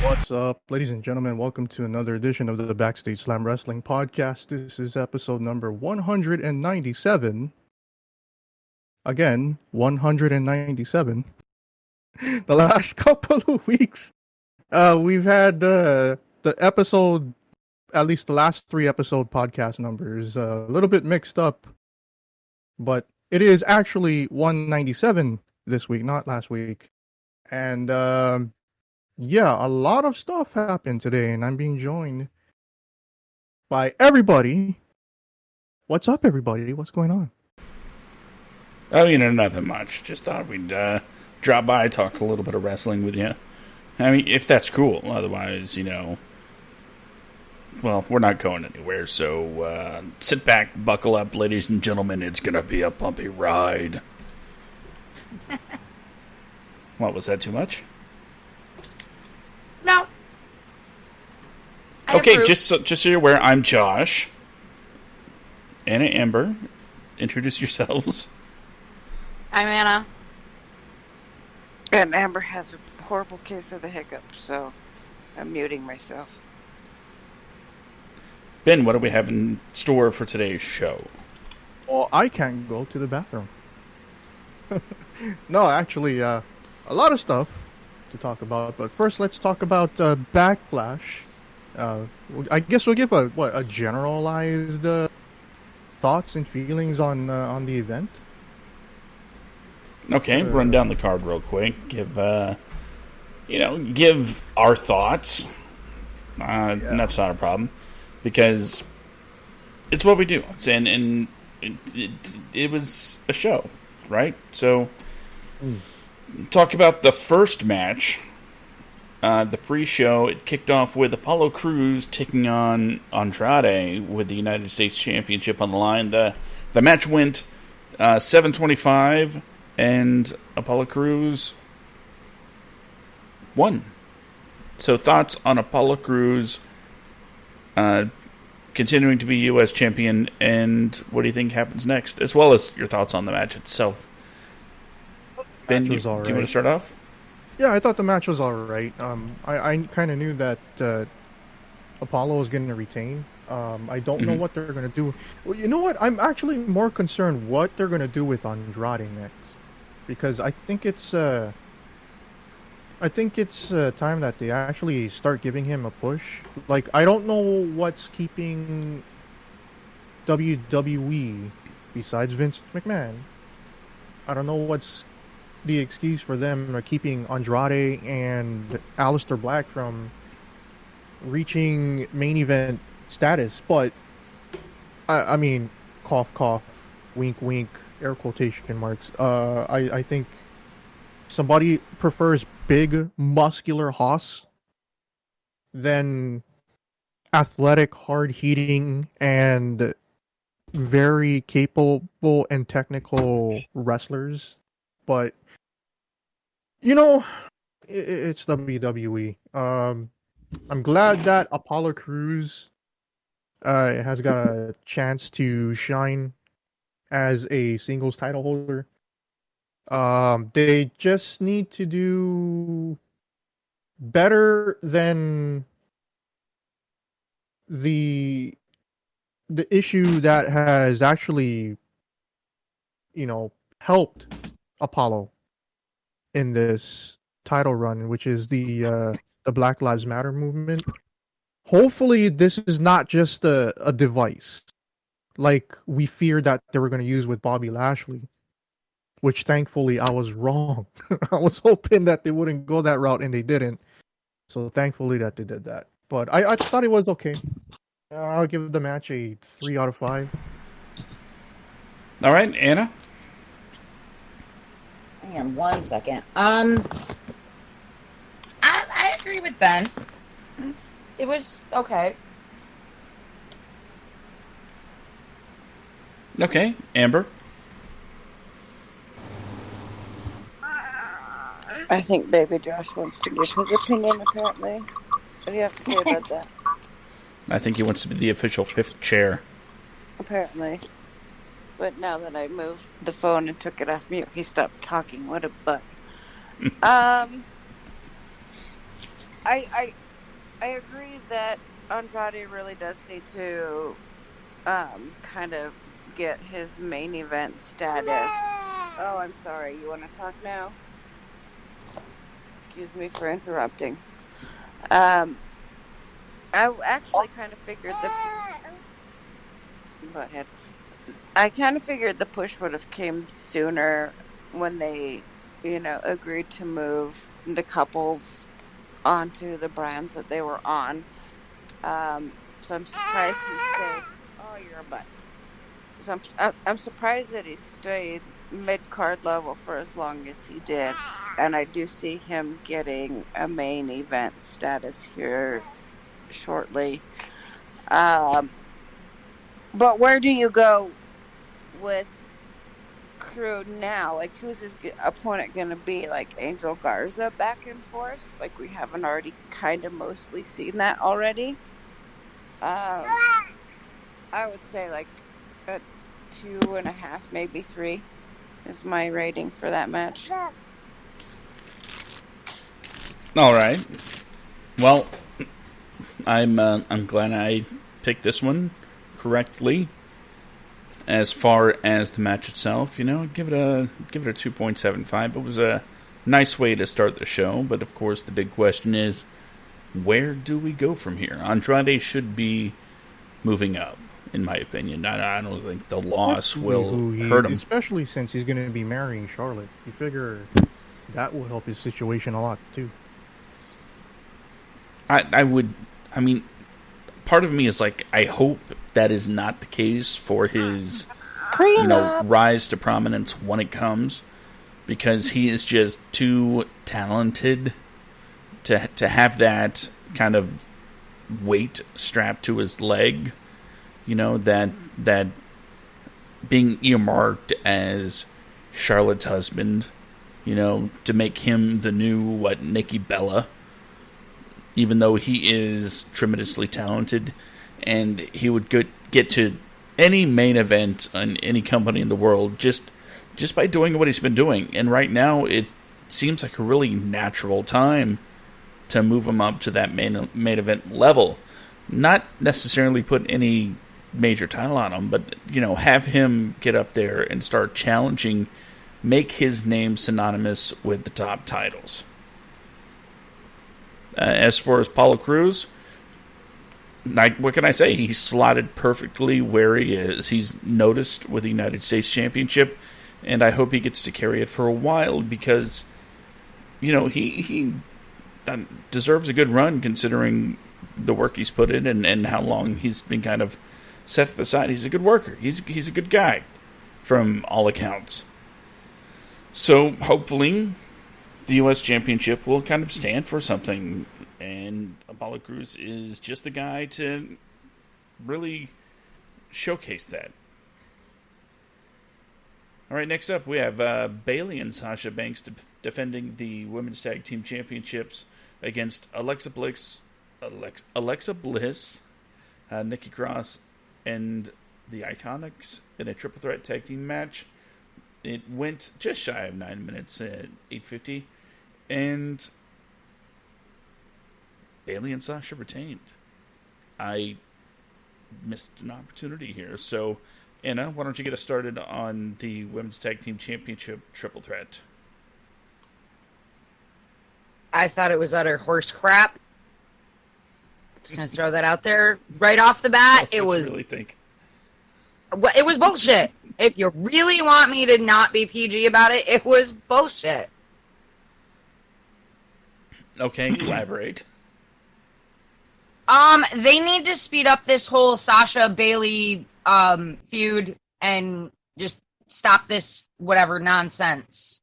What's up, ladies and gentlemen? Welcome to another edition of the Backstage Slam Wrestling Podcast. This is episode number 197. Again, 197. The last couple of weeks, we've had the episode, at least the last 3 episode podcast numbers, a little bit mixed up. But it is actually 197 this week, not last week. And, yeah, a lot of stuff happened today, and I'm being joined by everybody. What's up, everybody? What's going on? Oh, nothing much. Just thought we'd drop by, talk a little bit of wrestling with you. I mean, if that's cool. Otherwise, well, we're not going anywhere, so sit back, buckle up, ladies and gentlemen. It's going to be a bumpy ride. What, was that too much? No. Okay, just so you're aware, I'm Josh. Anna, Amber, introduce yourselves. I'm Anna. And Amber has a horrible case of the hiccups, so I'm muting myself. Ben, what do we have in store for today's show? Well, I can't go to the bathroom. No, actually, a lot of stuff to talk about, but first let's talk about Backlash. I guess we'll give a generalized thoughts and feelings on the event. Okay, run down the card real quick. Give our thoughts. And that's not a problem because it's what we do. And it was a show, right? So. Talk about the first match, the pre-show. It kicked off with Apollo Crews taking on Andrade with the United States Championship on the line. The match went 7:25, and Apollo Crews won. So thoughts on Apollo Crews continuing to be U.S. champion, and what do you think happens next, as well as your thoughts on the match itself. Ben, do you want to start off? Yeah, I thought the match was alright. I kind of knew that Apollo was going to retain. I don't know what they're going to do. Well, you know what? I'm actually more concerned what they're going to do with Andrade next, because I think it's time that they actually start giving him a push. Like, I don't know what's keeping WWE besides Vince McMahon. I don't know what's the excuse for them keeping Andrade and Aleister Black from reaching main event status, but I mean, cough cough, wink wink, air quotation marks. I think somebody prefers big muscular hoss than athletic, hard hitting, and very capable and technical wrestlers, but it's WWE. I'm glad that Apollo Crews has got a chance to shine as a singles title holder. They just need to do better than the issue that has actually, helped Apollo in this title run, which is the Black Lives Matter movement. Hopefully this is not just a device like we feared that they were going to use with Bobby Lashley, which thankfully I was wrong. I was hoping that they wouldn't go that route, and they didn't. So thankfully that they did that. But I thought it was okay. I'll give the match a 3 out of 5. All right, Anna? Hang on 1 second. I agree with Ben. It was okay. Okay, Amber? I think Baby Josh wants to give his opinion, apparently. What do you have to say about that? I think he wants to be the official fifth chair. Apparently. But now that I moved the phone and took it off mute, he stopped talking. What a butt. I agree that Andrade really does need to kind of get his main event status. Oh, I'm sorry. You want to talk now? Excuse me for interrupting. I actually kind of figured Go ahead. I kind of figured the push would have came sooner when they, agreed to move the couples onto the brands that they were on. So I'm surprised he stayed. Oh, you're a butt. So I'm surprised that he stayed mid-card level for as long as he did. And I do see him getting a main event status here shortly. But where do you go with Crew now? Like, who's his opponent going to be? Like Angel Garza back and forth? Like, we haven't already kind of mostly seen that already? I would say like a 2.5, maybe 3 is my rating for that match. All right. Well, I'm glad I picked this one correctly. As far as the match itself, give it a 2.75. It was a nice way to start the show, but of course the big question is, where do we go from here? Andrade should be moving up, in my opinion. I don't think the loss will hurt him, especially since he's going to be marrying Charlotte. You figure that will help his situation a lot too. I mean, part of me is like, I hope that is not the case for his, rise to prominence when it comes, because he is just too talented to have that kind of weight strapped to his leg, that being earmarked as Charlotte's husband, to make him the new, Nikki Bella, even though he is tremendously talented, and he would get to any main event on any company in the world just by doing what he's been doing. And right now, it seems like a really natural time to move him up to that main event level. Not necessarily put any major title on him, but, have him get up there and start challenging, make his name synonymous with the top titles. As far as Apollo Crews, what can I say? He's slotted perfectly where he is. He's noticed with the United States Championship, and I hope he gets to carry it for a while because, he deserves a good run considering the work he's put in and how long he's been kind of set to the side. He's a good worker. He's a good guy from all accounts. So hopefully the U.S. Championship will kind of stand for something, and Apollo Crews is just the guy to really showcase that. All right, next up we have Bayley and Sasha Banks defending the Women's Tag Team Championships against Alexa Bliss, Nikki Cross, and the Iconics in a triple threat tag team match. It went just shy of 9 minutes at 8:50, and Bayley and Sasha retained. I missed an opportunity here. So, Anna, why don't you get us started on the Women's Tag Team Championship triple threat? I thought it was utter horse crap. Just gonna throw that out there right off the bat. That's it what was. You really think? It was bullshit. If you really want me to not be PG about it, it was bullshit. Okay, elaborate. They need to speed up this whole Sasha Bayley feud and just stop this whatever nonsense.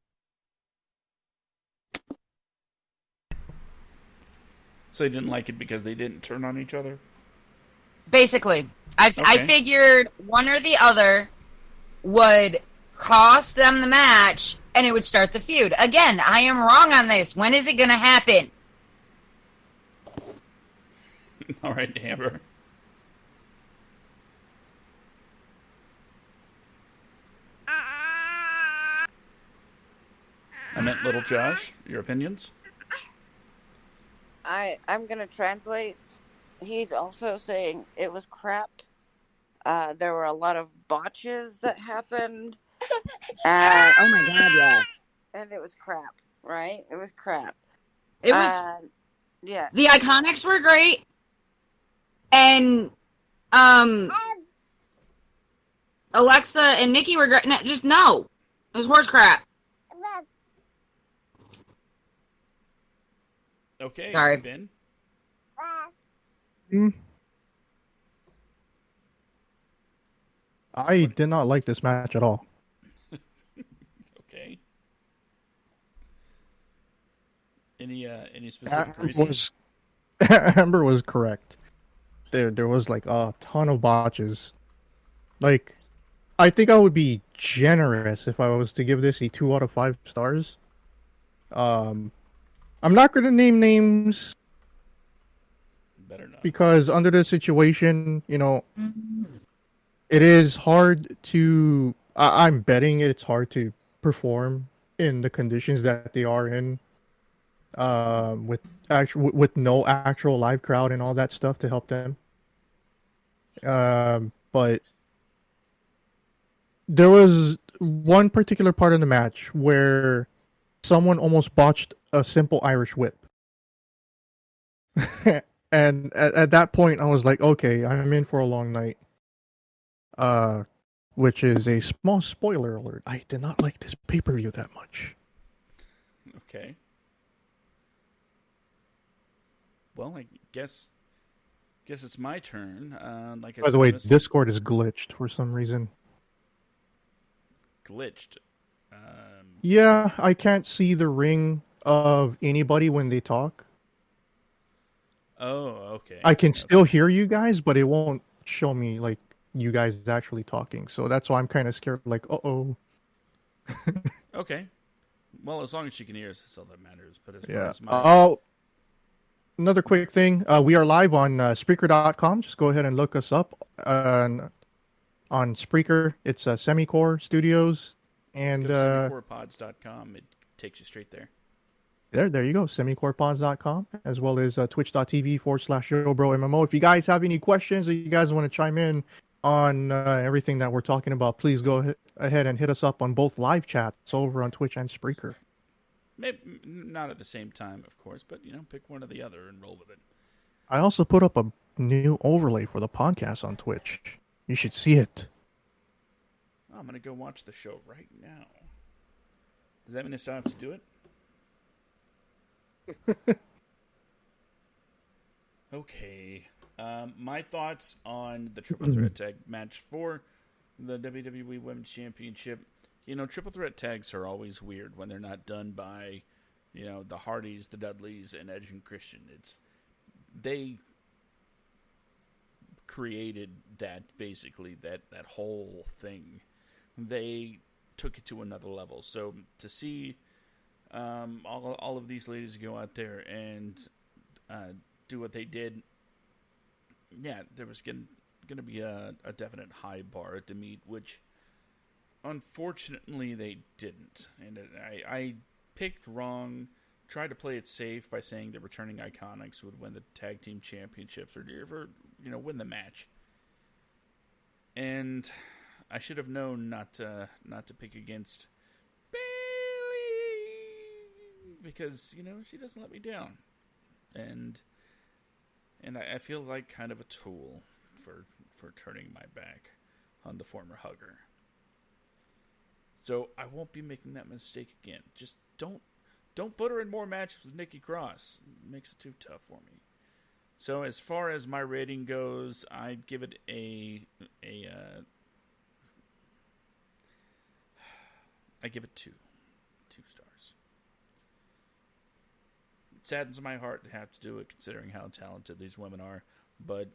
So they didn't like it because they didn't turn on each other? Basically, I figured one or the other would cost them the match, and it would start the feud. Again, I am wrong on this. When is it going to happen? All right, Amber. I meant Little Josh. Your opinions? I'm gonna translate. He's also saying it was crap. There were a lot of botches that happened. Oh my god, yeah. And it was crap, right? It was crap. It was. Yeah. The Iconics were great, and Alexa and Nikki were great. No, just no, it was horse crap. Okay, Sorry. Ben. I did not like this match at all. Okay. Any specific reasons? Amber was correct. There was like a ton of botches. Like, I think I would be generous if I was to give this a 2 out of 5 stars. I'm not going to name names Better not. because under the situation, you know, it is hard to. I'm betting it's hard to perform in the conditions that they are in, with no actual live crowd and all that stuff to help them. But there was one particular part of the match where someone almost botched a simple Irish whip. And at that point, I was like, okay, I'm in for a long night. Which is a small spoiler alert. I did not like this pay-per-view that much. Okay. Well, I guess it's my turn. Like I By said, the way, Mr. Discord is glitched for some reason. Glitched. Yeah, I can't see the ring of anybody when they talk. Oh, okay. I can still hear you guys, but it won't show me like you guys actually talking. So that's why I'm kind of scared. Like, uh-oh. Okay. Well, as long as she can hear us, that's all that matters. But as far Yeah. as my Oh, another quick thing. We are live on Spreaker.com. Just go ahead and look us up on Spreaker. It's Semicore Studios. And go to semicorepods.com. It takes you straight there. There you go. Semicorepods.com, as well as twitch.tv/YoBroMMO. If you guys have any questions or you guys want to chime in on everything that we're talking about, please go ahead and hit us up on both live chats over on Twitch and Spreaker. Maybe not at the same time, of course, but pick one or the other and roll with it. I also put up a new overlay for the podcast on Twitch. You should see it. I'm gonna go watch the show right now. Does that mean I still have to do it? Okay. My thoughts on the triple threat tag match for the WWE Women's Championship. Triple threat tags are always weird when they're not done by, the Hardys, the Dudleys, and Edge and Christian. They created that, basically, that whole thing. They took it to another level. So to see all of these ladies go out there and do what they did, yeah, there was going to be a definite high bar to meet, which unfortunately they didn't. And I picked wrong, tried to play it safe by saying the returning Iconics would win the tag team championships or win the match. And I should have known not to pick against because she doesn't let me down, and I feel like kind of a tool for turning my back on the former hugger. So I won't be making that mistake again. Just don't put her in more matches with Nikki Cross. It makes it too tough for me. So as far as my rating goes, I'd give it I give it 2 stars. It saddens my heart to have to do it, considering how talented these women are, but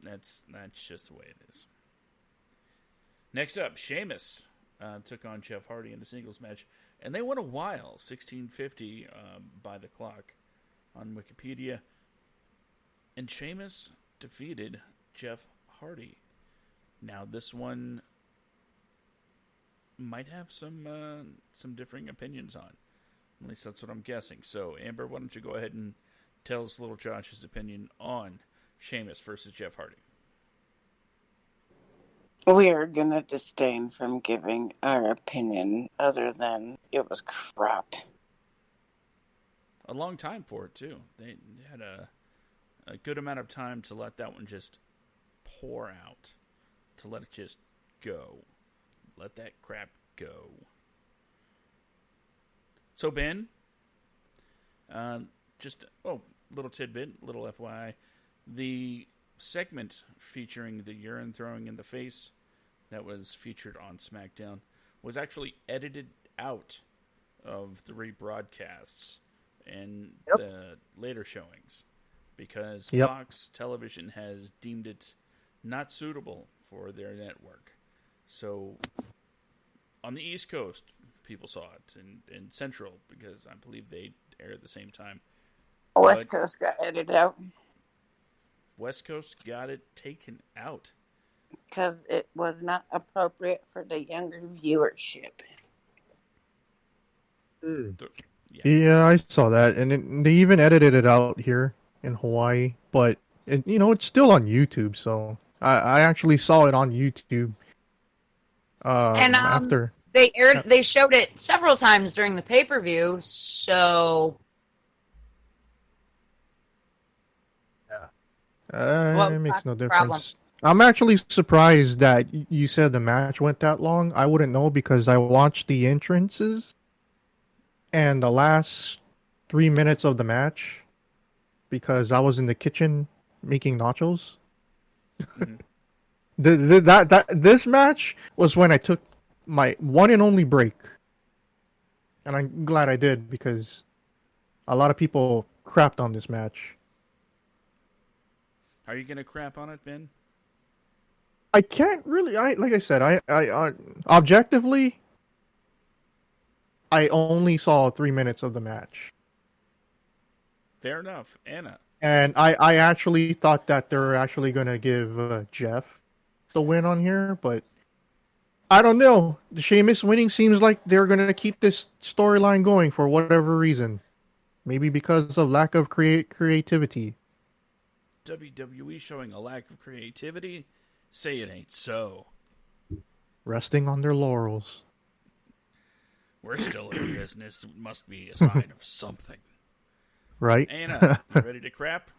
that's just the way it is. Next up, Sheamus took on Jeff Hardy in a singles match, and they won a while, 16:50 by the clock on Wikipedia. And Sheamus defeated Jeff Hardy. Now, this one might have some differing opinions on. At least that's what I'm guessing. So, Amber, why don't you go ahead and tell us little Josh's opinion on Sheamus versus Jeff Hardy. We are going to disdain from giving our opinion other than it was crap. A long time for it, too. They had a good amount of time to let that one just pour out. To let it just go. Let that crap go. So, Ben, little tidbit, little FYI. The segment featuring the urine throwing in the face that was featured on SmackDown was actually edited out of the rebroadcasts and the later showings because Fox Television has deemed it not suitable for their network. So on the East Coast, people saw it, and Central, because I believe they aired at the same time. West Coast got edited out. West Coast got it taken out. Because it was not appropriate for the younger viewership. Yeah, I saw that, and they even edited it out here in Hawaii, but it's still on YouTube, so I actually saw it on YouTube. After they showed it several times during the pay-per-view, so it makes no difference. I'm actually surprised that you said the match went that long. I wouldn't know because I watched the entrances and the last 3 minutes of the match because I was in the kitchen making nachos. Mm-hmm. This match was when I took my one and only break, and I'm glad I did because a lot of people crapped on this match. Are you gonna crap on it, Ben? I can't really. Like I said, I objectively, I only saw 3 minutes of the match. Fair enough, Anna. And I actually thought that they're actually gonna give Jeff the win on here, but I don't know. The Sheamus winning seems like they're gonna keep this storyline going for whatever reason. Maybe because of lack of creativity. WWE showing a lack of creativity? Say it ain't so. Resting on their laurels. We're still in business. It must be a sign of something. Right? Anna, you ready to crap?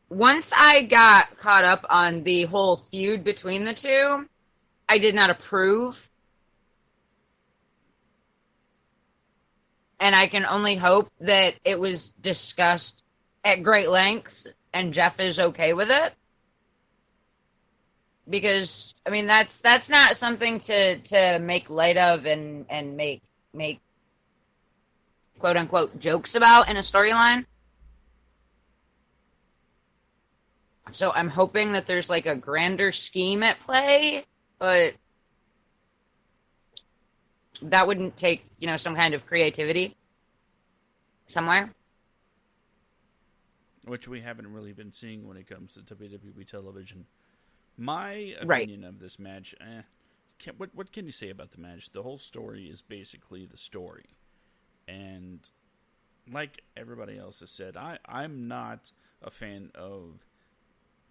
Once I got caught up on the whole feud between the two, I did not approve. And I can only hope that it was discussed at great lengths and Jeff is okay with it. Because, I mean, that's not something to make light of and make quote unquote jokes about in a storyline. So I'm hoping that there's like a grander scheme at play, but that wouldn't take, some kind of creativity somewhere. Which we haven't really been seeing when it comes to WWE television. My opinion of this match, what can you say about the match? The whole story is basically the story. And like everybody else has said, I'm not a fan of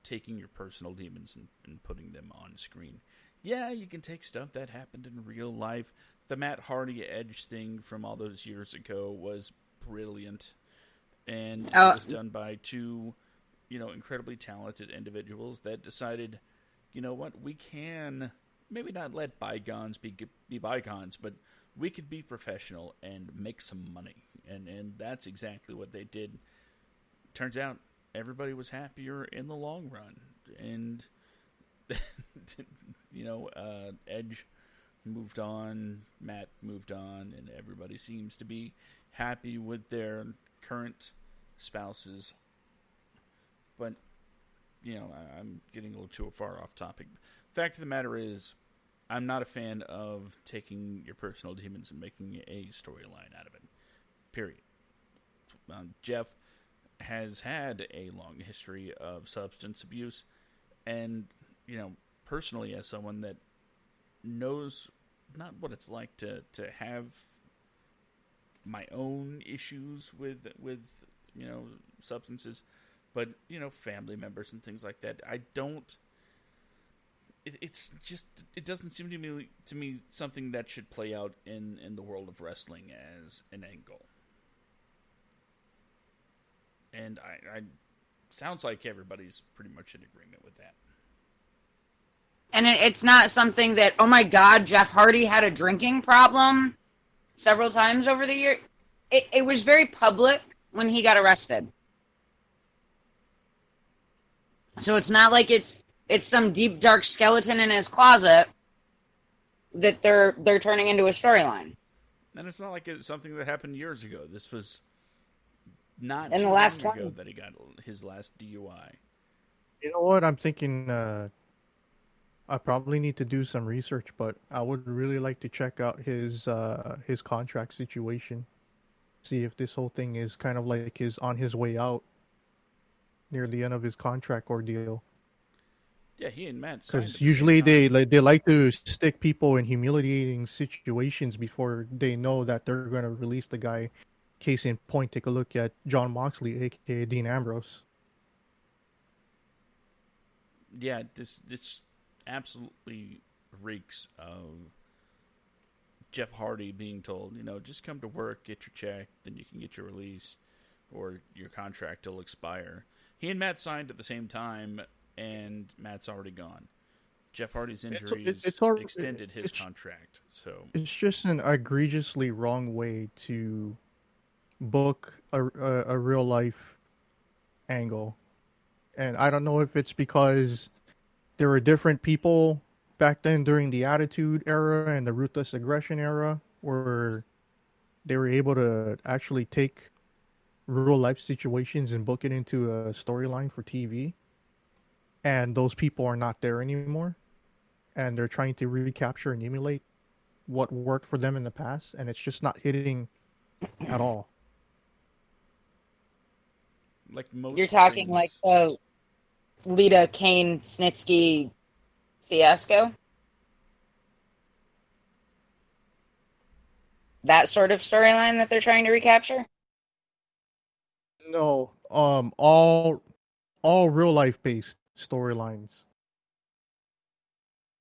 taking your personal demons and putting them on screen. Yeah, you can take stuff that happened in real life. The Matt Hardy Edge thing from all those years ago was brilliant. And it was done by two, incredibly talented individuals that decided, you know what, we can maybe not let bygones be bygones, but we could be professional and make some money. And that's exactly what they did. Turns out everybody was happier in the long run. And, Edge moved on, Matt moved on, and everybody seems to be happy with their current spouses. But I'm getting a little too far off topic. Fact of the matter is, I'm not a fan of taking your personal demons and making a storyline out of it. Period. Jeff has had a long history of substance abuse, and personally, as someone that knows not what it's like to have my own issues with substances, but family members and things like that, I don't. It's just, it doesn't seem to me something that should play out in the world of wrestling as an angle. And I sounds like everybody's pretty much in agreement with that. And it's not something that, oh my God, Jeff Hardy had a drinking problem several times over the year. It was very public when he got arrested. So it's not like it's some deep, dark skeleton in his closet that they're turning into a storyline. And it's not like it's something that happened years ago. This was not in too the last long ago time that he got his last DUI. You know what? I'm thinking I probably need to do some research, but I would really like to check out his contract situation. See if this whole thing is kind of like his on his way out near the end of his contract ordeal. Yeah, he and Matt signed at Because the usually same time. they like to stick people in humiliating situations before they know that they're going to release the guy. Case in point, take a look at John Moxley, aka Dean Ambrose. Yeah, this absolutely reeks of Jeff Hardy being told, just come to work, get your check, then you can get your release, or your contract will expire. He and Matt signed at the same time, and Matt's already gone. Jeff Hardy's injuries extended his contract. So it's just an egregiously wrong way to book a real life angle. And I don't know if it's because there were different people back then during the Attitude Era and the Ruthless Aggression Era where they were able to actually take real life situations and book it into a storyline for TV. And those people are not there anymore. And they're trying to recapture and emulate what worked for them in the past. And it's just not hitting at all. like most You're talking things, like the Lita Kane Snitsky fiasco? That sort of storyline that they're trying to recapture? No, all real life based storylines.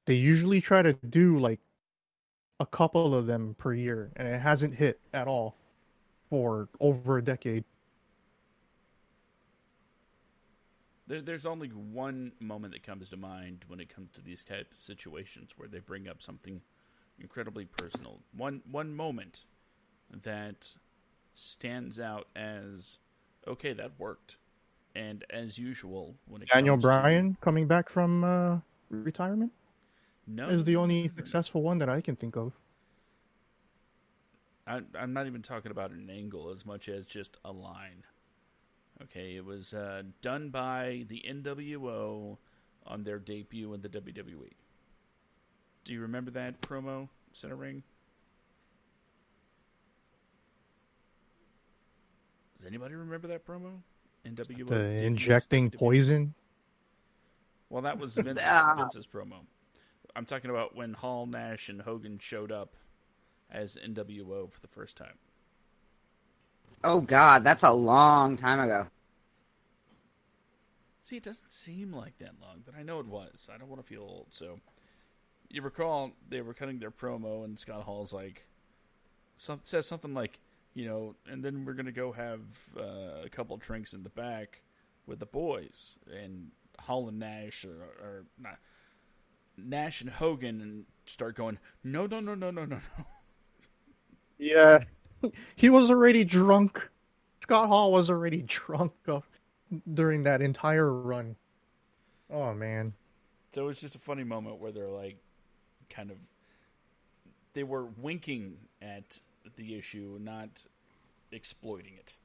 They usually try to do like a couple of them per year, and it hasn't hit at all for over a decade. there's only one moment that comes to mind when it comes to these types of situations where they bring up something incredibly personal. One moment that stands out as, okay, that worked. And as usual, when it Daniel comes Bryan coming back from retirement no, is the only no. successful one that I can think of. I'm not even talking about an angle as much as just a line. Okay, it was done by the NWO on their debut in the WWE. Do you remember that promo, Center Ring? Does anybody remember that promo? NWO The debuts injecting WWE. poison. Well, that was Vince's promo. I'm talking about when Hall, Nash, and Hogan showed up as NWO for the first time. Oh, God, that's a long time ago. See, it doesn't seem like that long, but I know it was. I don't want to feel old, so... You recall they were cutting their promo, and Scott Hall's like... says something like, and then we're going to go have a couple drinks in the back with the boys. And Hall and Nash, or not... Nash and Hogan and start going, no. Yeah, he was already drunk. Scott Hall was already drunk during that entire run. Oh, man. So it was just a funny moment where they're like, kind of, they were winking at the issue, not exploiting it.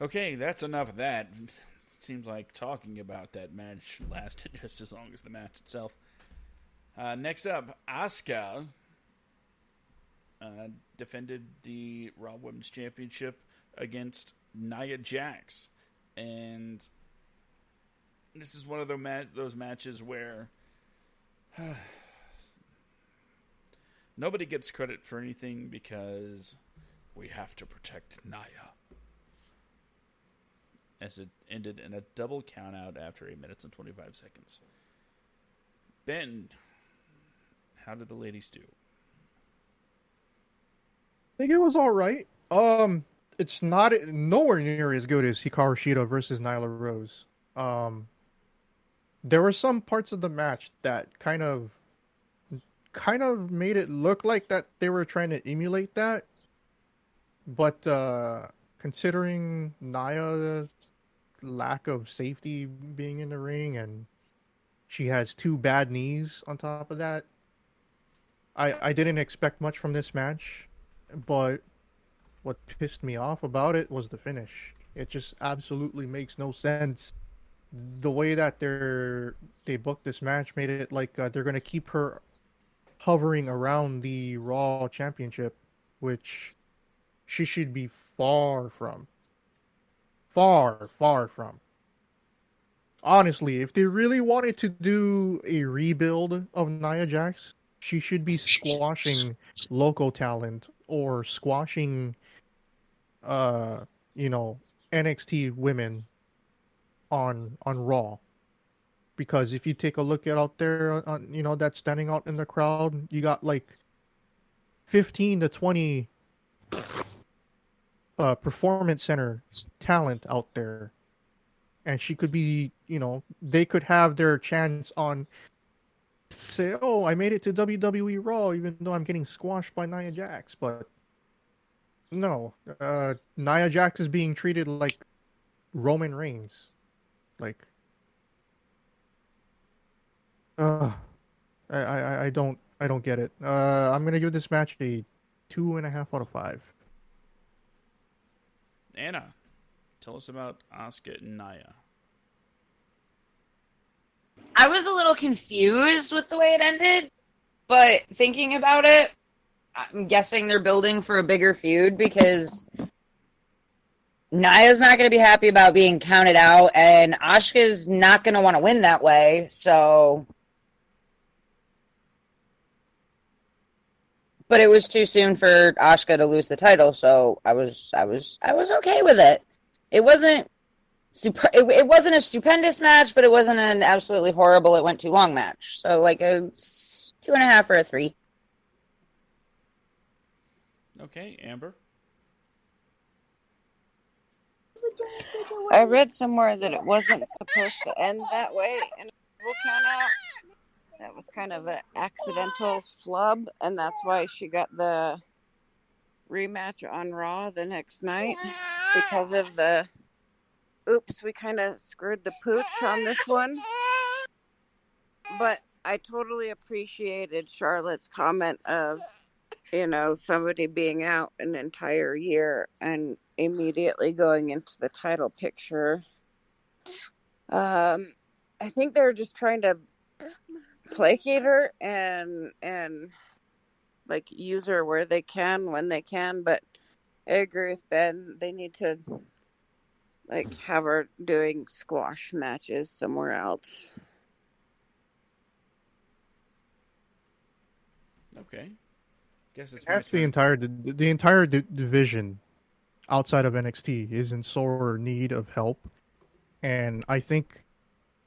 Okay, that's enough of that. Seems like talking about that match lasted just as long as the match itself. Next up, Asuka defended the Raw Women's Championship against Nia Jax. And this is one of those matches where nobody gets credit for anything because we have to protect Nia. As it ended in a double countout after 8 minutes and 25 seconds. Ben, how did the ladies do? I think it was all right. It's not nowhere near as good as Hikaru Shida versus Nyla Rose. There were some parts of the match that kind of made it look like that they were trying to emulate that. But considering Nia's lack of safety being in the ring, and she has 2 bad knees on top of that, I didn't expect much from this match. But what pissed me off about it was the finish. It just absolutely makes no sense. The way that they booked this match made it like they're gonna keep her hovering around the Raw Championship, which she should be far from. Far, far from. Honestly, if they really wanted to do a rebuild of Nia Jax, she should be squashing local talent or squashing, NXT women on Raw. Because if you take a look at out there, that's standing out in the crowd, you got like 15 to 20 performance center talent out there, and she could be, they could have their chance on, say, oh, I made it to WWE Raw even though I'm getting squashed by Nia Jax. But no, Nia Jax is being treated like Roman Reigns. Like, I don't get it. I'm gonna give this match a 2.5 out of 5. Anna, tell us about Asuka and Nia. I was a little confused with the way it ended, but thinking about it, I'm guessing they're building for a bigger feud because Nia's not going to be happy about being counted out, and Asuka's not going to want to win that way, so... But it was too soon for Asuka to lose the title, so I was okay with it. It wasn't it wasn't a stupendous match, but it wasn't an absolutely horrible, it went too long match. So like a 2.5 or a 3. Okay, Amber. I read somewhere that it wasn't supposed to end that way in a double count out. That was kind of an accidental flub, and that's why she got the rematch on Raw the next night, because of the oops, we kind of screwed the pooch on this one. But I totally appreciated Charlotte's comment of, somebody being out an entire year and immediately going into the title picture. I think they're just trying to placate her and like use her where they can when they can, but I agree with Ben. They need to like have her doing squash matches somewhere else. Okay, guess it's That's the entire division outside of NXT is in sore need of help, and I think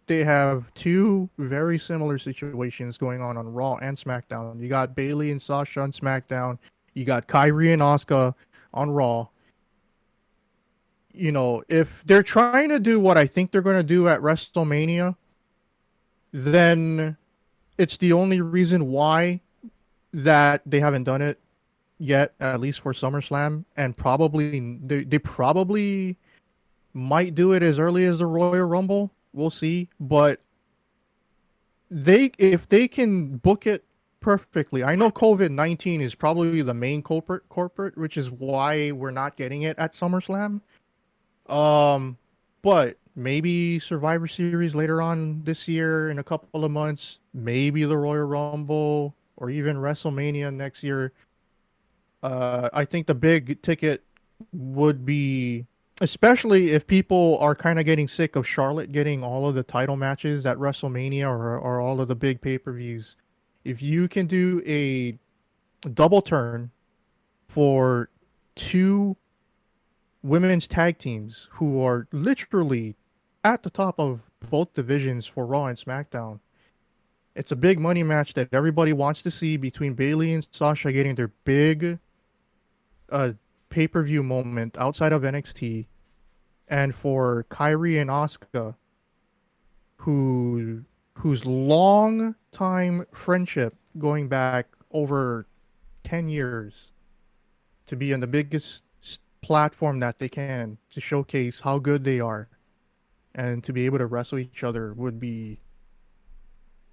they have 2 very similar situations going on Raw and SmackDown. You got Bayley and Sasha on SmackDown. You got Kyrie and Asuka on Raw. If they're trying to do what I think they're going to do at WrestleMania, then it's the only reason why that they haven't done it yet, at least for SummerSlam, and they probably might do it as early as the Royal Rumble. We'll see, but if they can book it perfectly, I know COVID-19 is probably the main corporate, which is why we're not getting it at SummerSlam. But maybe Survivor Series later on this year in a couple of months, maybe the Royal Rumble or even WrestleMania next year. I think the big ticket would be, especially if people are kind of getting sick of Charlotte getting all of the title matches at WrestleMania or all of the big pay-per-views. If you can do a double turn for two women's tag teams who are literally at the top of both divisions for Raw and SmackDown. It's a big money match that everybody wants to see between Bayley and Sasha getting their big pay-per-view moment outside of NXT, and for Kyrie and Asuka, whose long time friendship going back over 10 years to be on the biggest platform that they can to showcase how good they are and to be able to wrestle each other would be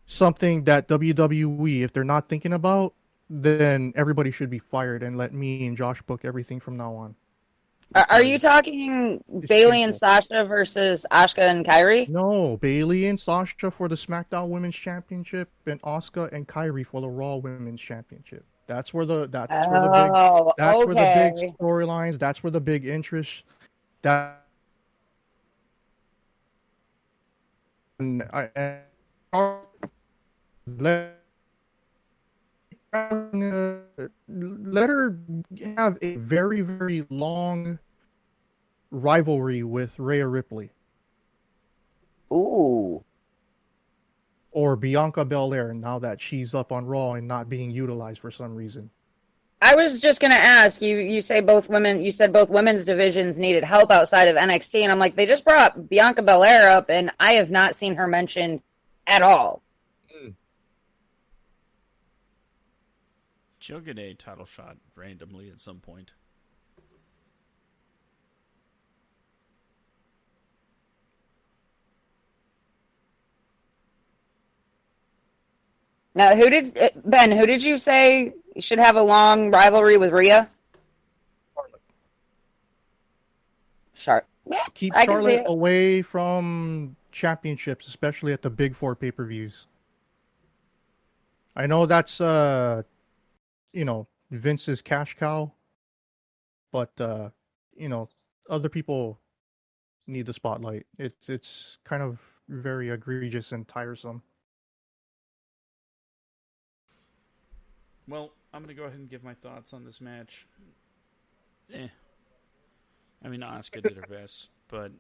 something that WWE, if they're not thinking about, then everybody should be fired and let me and Josh book everything from now on. Are you talking Bayley and Sasha versus Asuka and Kyrie? No, Bayley and Sasha for the SmackDown Women's Championship and Asuka and Kyrie for the Raw Women's Championship. That's where the big storylines, that's where the big interest that and let let her have a very, very long rivalry with Rhea Ripley. Ooh. Or Bianca Belair now that she's up on Raw and not being utilized for some reason. I was just gonna ask you. You said both women's divisions needed help outside of NXT, and I'm like, they just brought Bianca Belair up, and I have not seen her mentioned at all. She'll get a title shot randomly at some point. Now, who did you say should have a long rivalry with Rhea? Charlotte. Yeah, keep Charlotte away from championships, especially at the big four pay-per-views. I know that's Vince's cash cow, but other people need the spotlight. It's kind of very egregious and tiresome. Well, I'm going to go ahead and give my thoughts on this match. I mean, Asuka did her best, but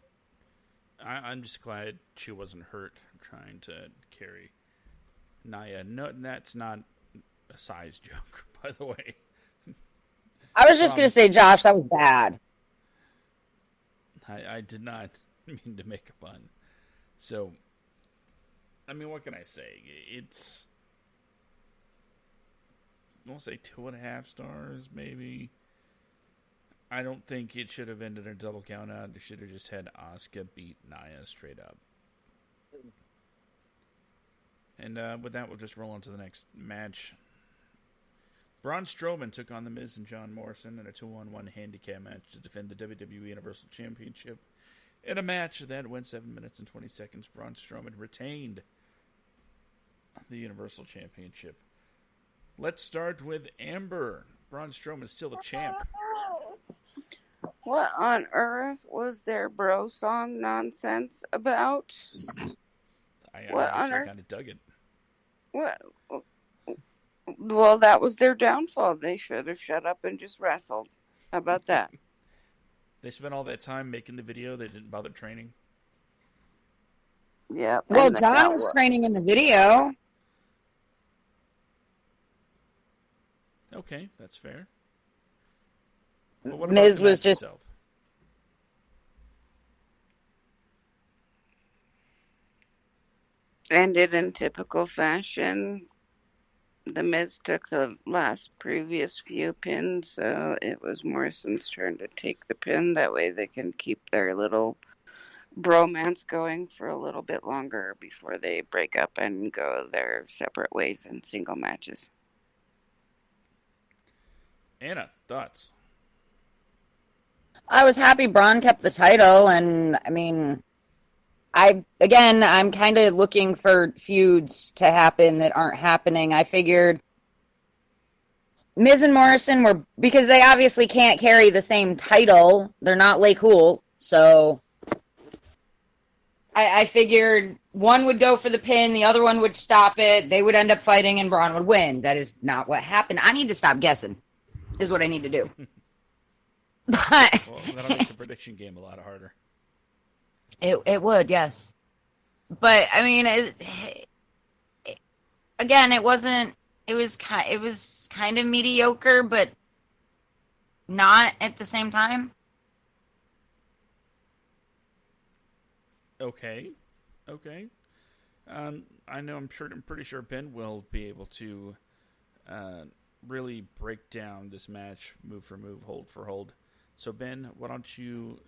I'm just glad she wasn't hurt trying to carry Nia. No, that's not a size joke, by the way. I was just going to say, Josh, that was bad. I did not mean to make a pun. So, I mean, what can I say? It's, I'll say 2.5 stars, maybe. I don't think it should have ended a double count out. It should have just had Asuka beat Nia straight up. And with that, we'll just roll on to the next match. Braun Strowman took on The Miz and John Morrison in a 2-on-1 handicap match to defend the WWE Universal Championship. In a match that went 7 minutes and 20 seconds, Braun Strowman retained the Universal Championship. Let's start with Amber. Braun Strowman is still a champ. What on earth was their bro song nonsense about? I actually kind of dug it. What? Well, that was their downfall. They should have shut up and just wrestled. How about that? They spent all that time making the video. They didn't bother training. Yeah. Well, John was training in the video. Okay, that's fair. Miz was just... itself? Ended in typical fashion. The Miz took the previous few pins, so it was Morrison's turn to take the pin. That way they can keep their little bromance going for a little bit longer before they break up and go their separate ways in single matches. Anna, thoughts? I was happy Braun kept the title, and I mean, I'm kind of looking for feuds to happen that aren't happening. I figured Miz and Morrison were, because they obviously can't carry the same title. They're not Lay Cool, so I figured one would go for the pin, the other one would stop it. They would end up fighting, and Braun would win. That is not what happened. I need to stop guessing. Is what I need to do. But Well, that'll make the prediction game a lot harder. it would, yes. But I mean, again, it wasn't. It was kind of mediocre, but not at the same time. Okay. I know. I'm pretty sure Ben will be able to really break down this match move for move, hold for hold. So Ben, why don't you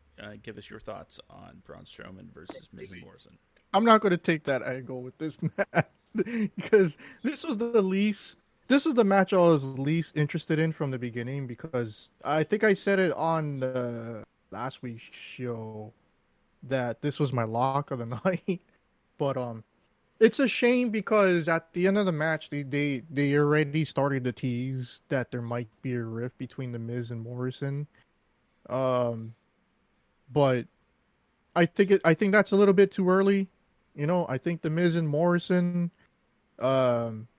give us your thoughts on Braun Strowman versus Miz and Morrison? I'm not going to take that angle with this match because this was the match I was least interested in from the beginning, because I think I said it on last week's show that this was my lock of the night. But it's a shame because at the end of the match they already started to tease that there might be a rift between the Miz and Morrison. Um, but I think that's a little bit too early. I think the Miz and Morrison, um,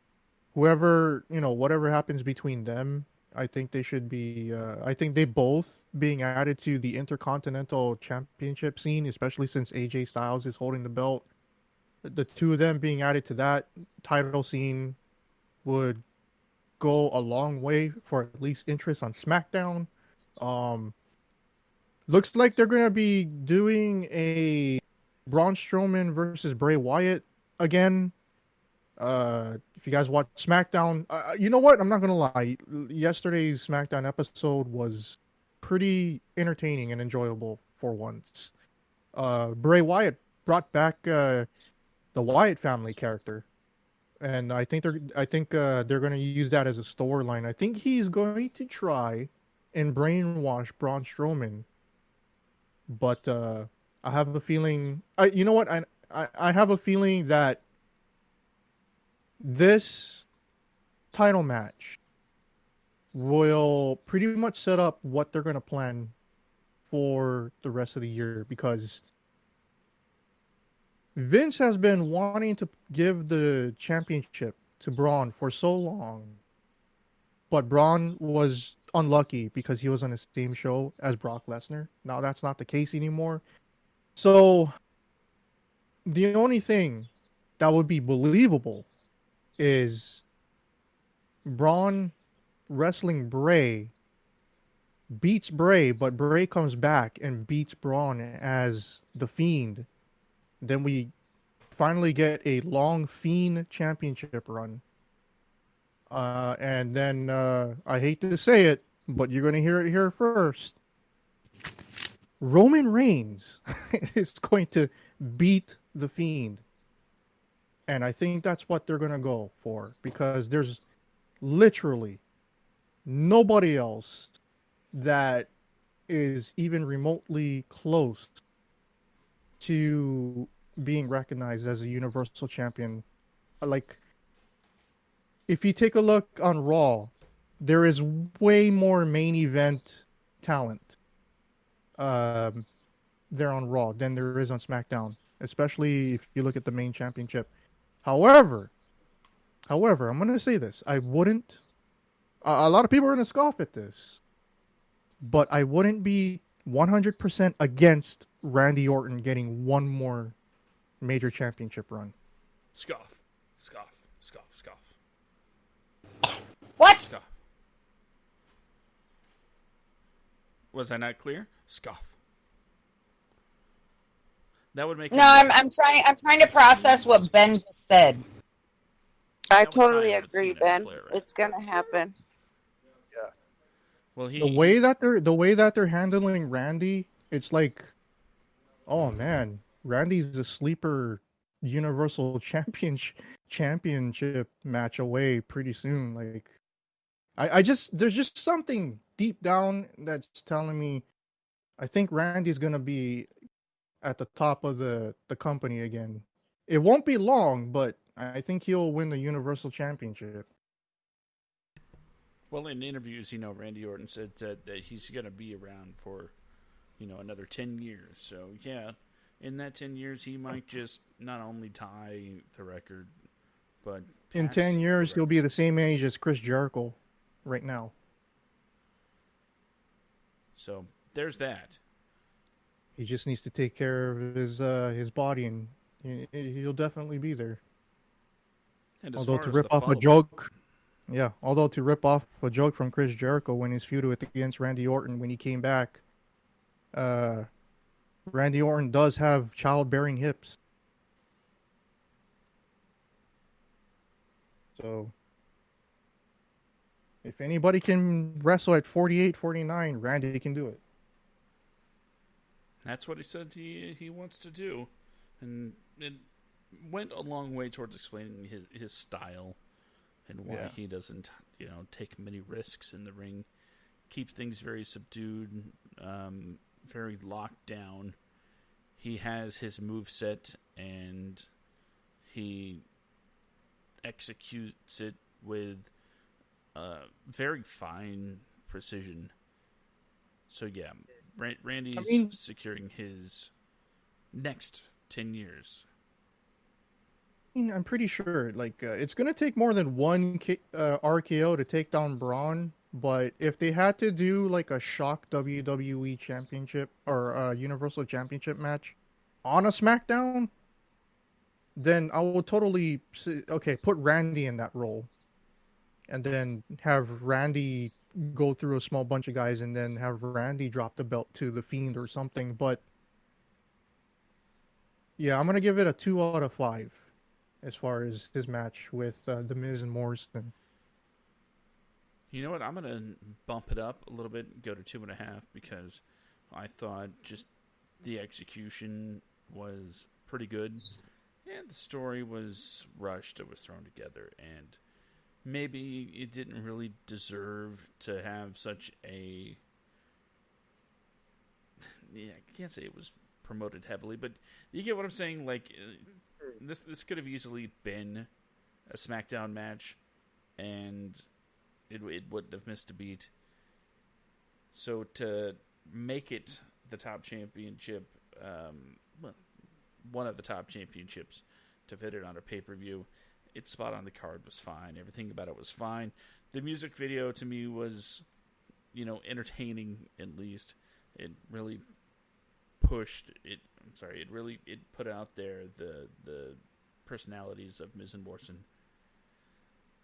whoever, whatever happens between them, I think they should be. I think they both being added to the Intercontinental Championship scene, especially since AJ Styles is holding the belt. The two of them being added to that title scene would go a long way for at least interest on SmackDown. Um, Looks like they're gonna be doing a Braun Strowman versus Bray Wyatt again. If you guys watch SmackDown, you know what? I'm not gonna lie. Yesterday's SmackDown episode was pretty entertaining and enjoyable for once. Bray Wyatt brought back the Wyatt family character, and I think they're gonna use that as a storyline. I think he's going to try and brainwash Braun Strowman, but I have a feeling. You know what? I have a feeling that this title match will pretty much set up what they're gonna plan for the rest of the year, because Vince has been wanting to give the championship to Braun for so long, but Braun was unlucky because he was on the same show as Brock Lesnar. Now that's not the case anymore. So the only thing that would be believable is Braun wrestling Bray, beats Bray, but Bray comes back and beats Braun as the Fiend. Then we finally get a long Fiend championship run. And then I hate to say it, but you're going to hear it here first. Roman Reigns is going to beat the Fiend. And I think that's what they're going to go for, because there's literally nobody else that is even remotely close to being recognized as a Universal Champion. Like, if you take a look on Raw, there is way more main event talent there on Raw than there is on SmackDown, especially if you look at the main championship. However, I'm going to say this. I wouldn't... a lot of people are going to scoff at this, but I wouldn't be 100% against Randy Orton getting one more major championship run. Scoff. What? Scoff. Was I not clear? Scoff. That would make No, I'm trying to process what Ben just said. I That would totally tie in with agree, Cena and Ben. Flair, right? It's gonna happen. Well, The way that they're handling Randy, it's like, oh man, Randy's a sleeper Universal Championship match away pretty soon. Like, I just there's just something deep down that's telling me I think Randy's gonna be at the top of the company again. It won't be long, but I think he'll win the Universal Championship. Well, in interviews, Randy Orton said that he's going to be around for, another 10 years. So, yeah, in that 10 years, he might just not only tie the record, but In pass 10 the years, he'll record. be the same age as Chris Jericho right now. So, there's that. He just needs to take care of his body, and he'll definitely be there. And as Although far to as rip the off a follow up, joke, yeah. Although to rip off a joke from Chris Jericho when he's feuded against Randy Orton when he came back, uh, Randy Orton does have childbearing hips. So if anybody can wrestle at 48, 49, Randy can do it. that's what he said he wants to do. And it went a long way towards explaining his style and why he doesn't, take many risks in the ring. Keeps things very subdued, very locked down. He has his move set and he executes it with very fine precision. So yeah, Randy's securing his next 10 years. I'm pretty sure it's gonna take more than one RKO to take down Braun. But if they had to do like a shock WWE Championship or a Universal Championship match on a SmackDown, then I will totally put Randy in that role, and then have Randy go through a small bunch of guys, and then have Randy drop the belt to the Fiend or something. But yeah, I'm gonna give it a 2 out of 5 as far as his match with The Miz and Morrison. You know what? I'm gonna bump it up a little bit, and go to 2.5 because I thought just the execution was pretty good, and the story was rushed. It was thrown together, and maybe it didn't really deserve to have such a. Yeah, I can't say it was promoted heavily, but you get what I'm saying. Like this could have easily been a SmackDown match, and it wouldn't have missed a beat. So to make it the top championship, one of the top championships, to fit it on a pay-per-view, its spot on the card was fine. Everything about it was fine. The music video to me was, entertaining at least. It really pushed it. I'm sorry. It put out there the personalities of Miz and Morrison.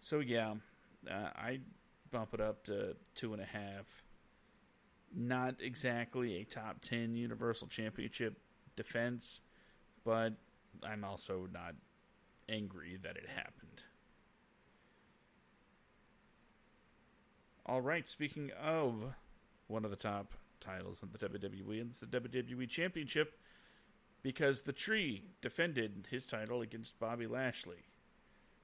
So yeah, I bump it up to 2.5. Not exactly a top 10 Universal Championship defense, but I'm also not angry that it happened. All right, speaking of one of the top titles in the WWE, and it's the WWE Championship, because the Tree defended his title against Bobby Lashley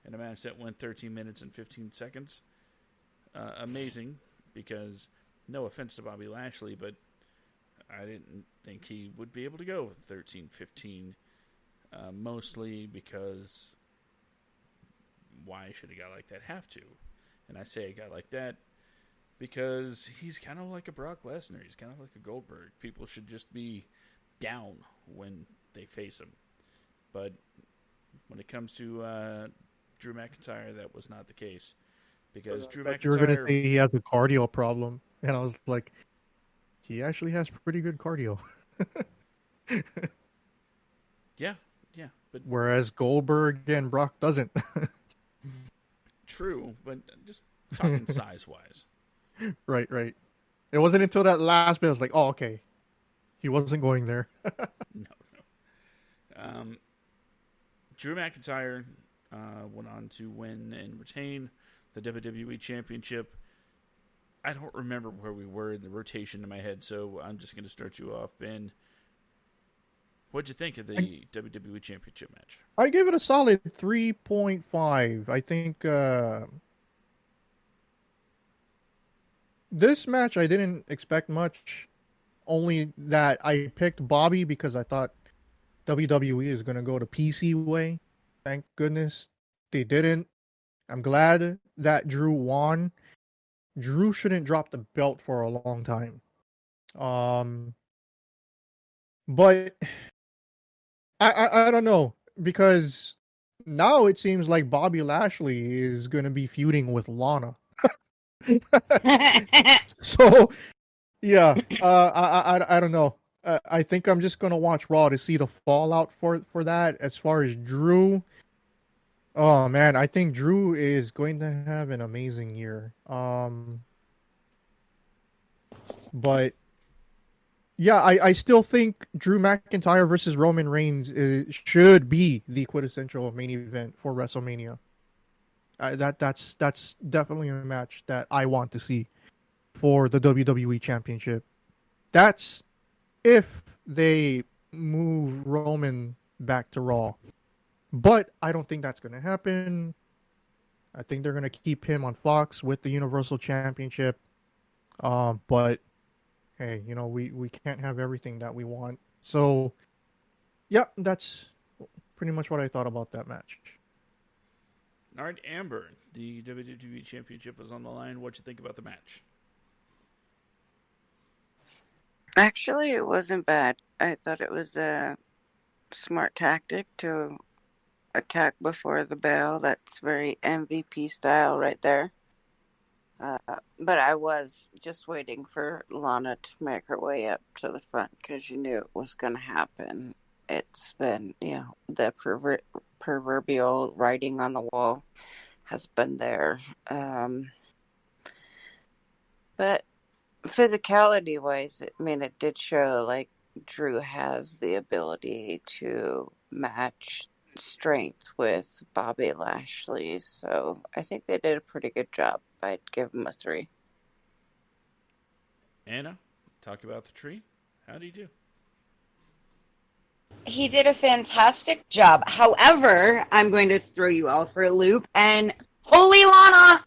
in a match that went 13 minutes and 15 seconds. Amazing, because no offense to Bobby Lashley, but I didn't think he would be able to go 13-15, mostly because why should a guy like that have to? And I say a guy like that because he's kind of like a Brock Lesnar. He's kind of like a Goldberg. People should just be down when they face him. But when it comes to Drew McIntyre, that was not the case. Because Drew McIntyre... You were going to say he has a cardio problem. And I was like, he actually has pretty good cardio. yeah. But whereas Goldberg and Brock doesn't. True, but just talking size-wise. Right. It wasn't until that last bit I was like, oh, okay. He wasn't going there. No. Drew McIntyre went on to win and retain the WWE Championship. I don't remember where we were in the rotation in my head, so I'm just going to start you off, Ben. What'd you think of the WWE Championship match? I give it a solid 3.5. I think this match I didn't expect much. only that I picked Bobby because I thought WWE is gonna go the PC way. Thank goodness they didn't. I'm glad that Drew won. Drew shouldn't drop the belt for a long time. But I don't know, because now it seems like Bobby Lashley is gonna be feuding with Lana. So yeah, I don't know. I think I'm just gonna watch Raw to see the fallout for that. As far as Drew, oh man, I think Drew is going to have an amazing year. But yeah, I still think Drew McIntyre versus Roman Reigns should be the quintessential main event for WrestleMania. That's definitely a match that I want to see for the WWE Championship. That's if they move Roman back to Raw. But I don't think that's going to happen. I think they're going to keep him on Fox with the Universal Championship. But hey, we can't have everything that we want. So, yeah, that's pretty much what I thought about that match. All right, Amber, the WWE Championship was on the line. What'd you think about the match? Actually, it wasn't bad. I thought it was a smart tactic to attack before the bell. That's very MVP style right there. But I was just waiting for Lana to make her way up to the front because you knew it was going to happen. It's been, the proverbial writing on the wall has been there. But physicality-wise, it did show, like, Drew has the ability to match strength with Bobby Lashley, so I think they did a pretty good job. I'd give him a 3. Anna, talk about the tree. How do you do? He did a fantastic job. However, I'm going to throw you all for a loop, and holy Lana!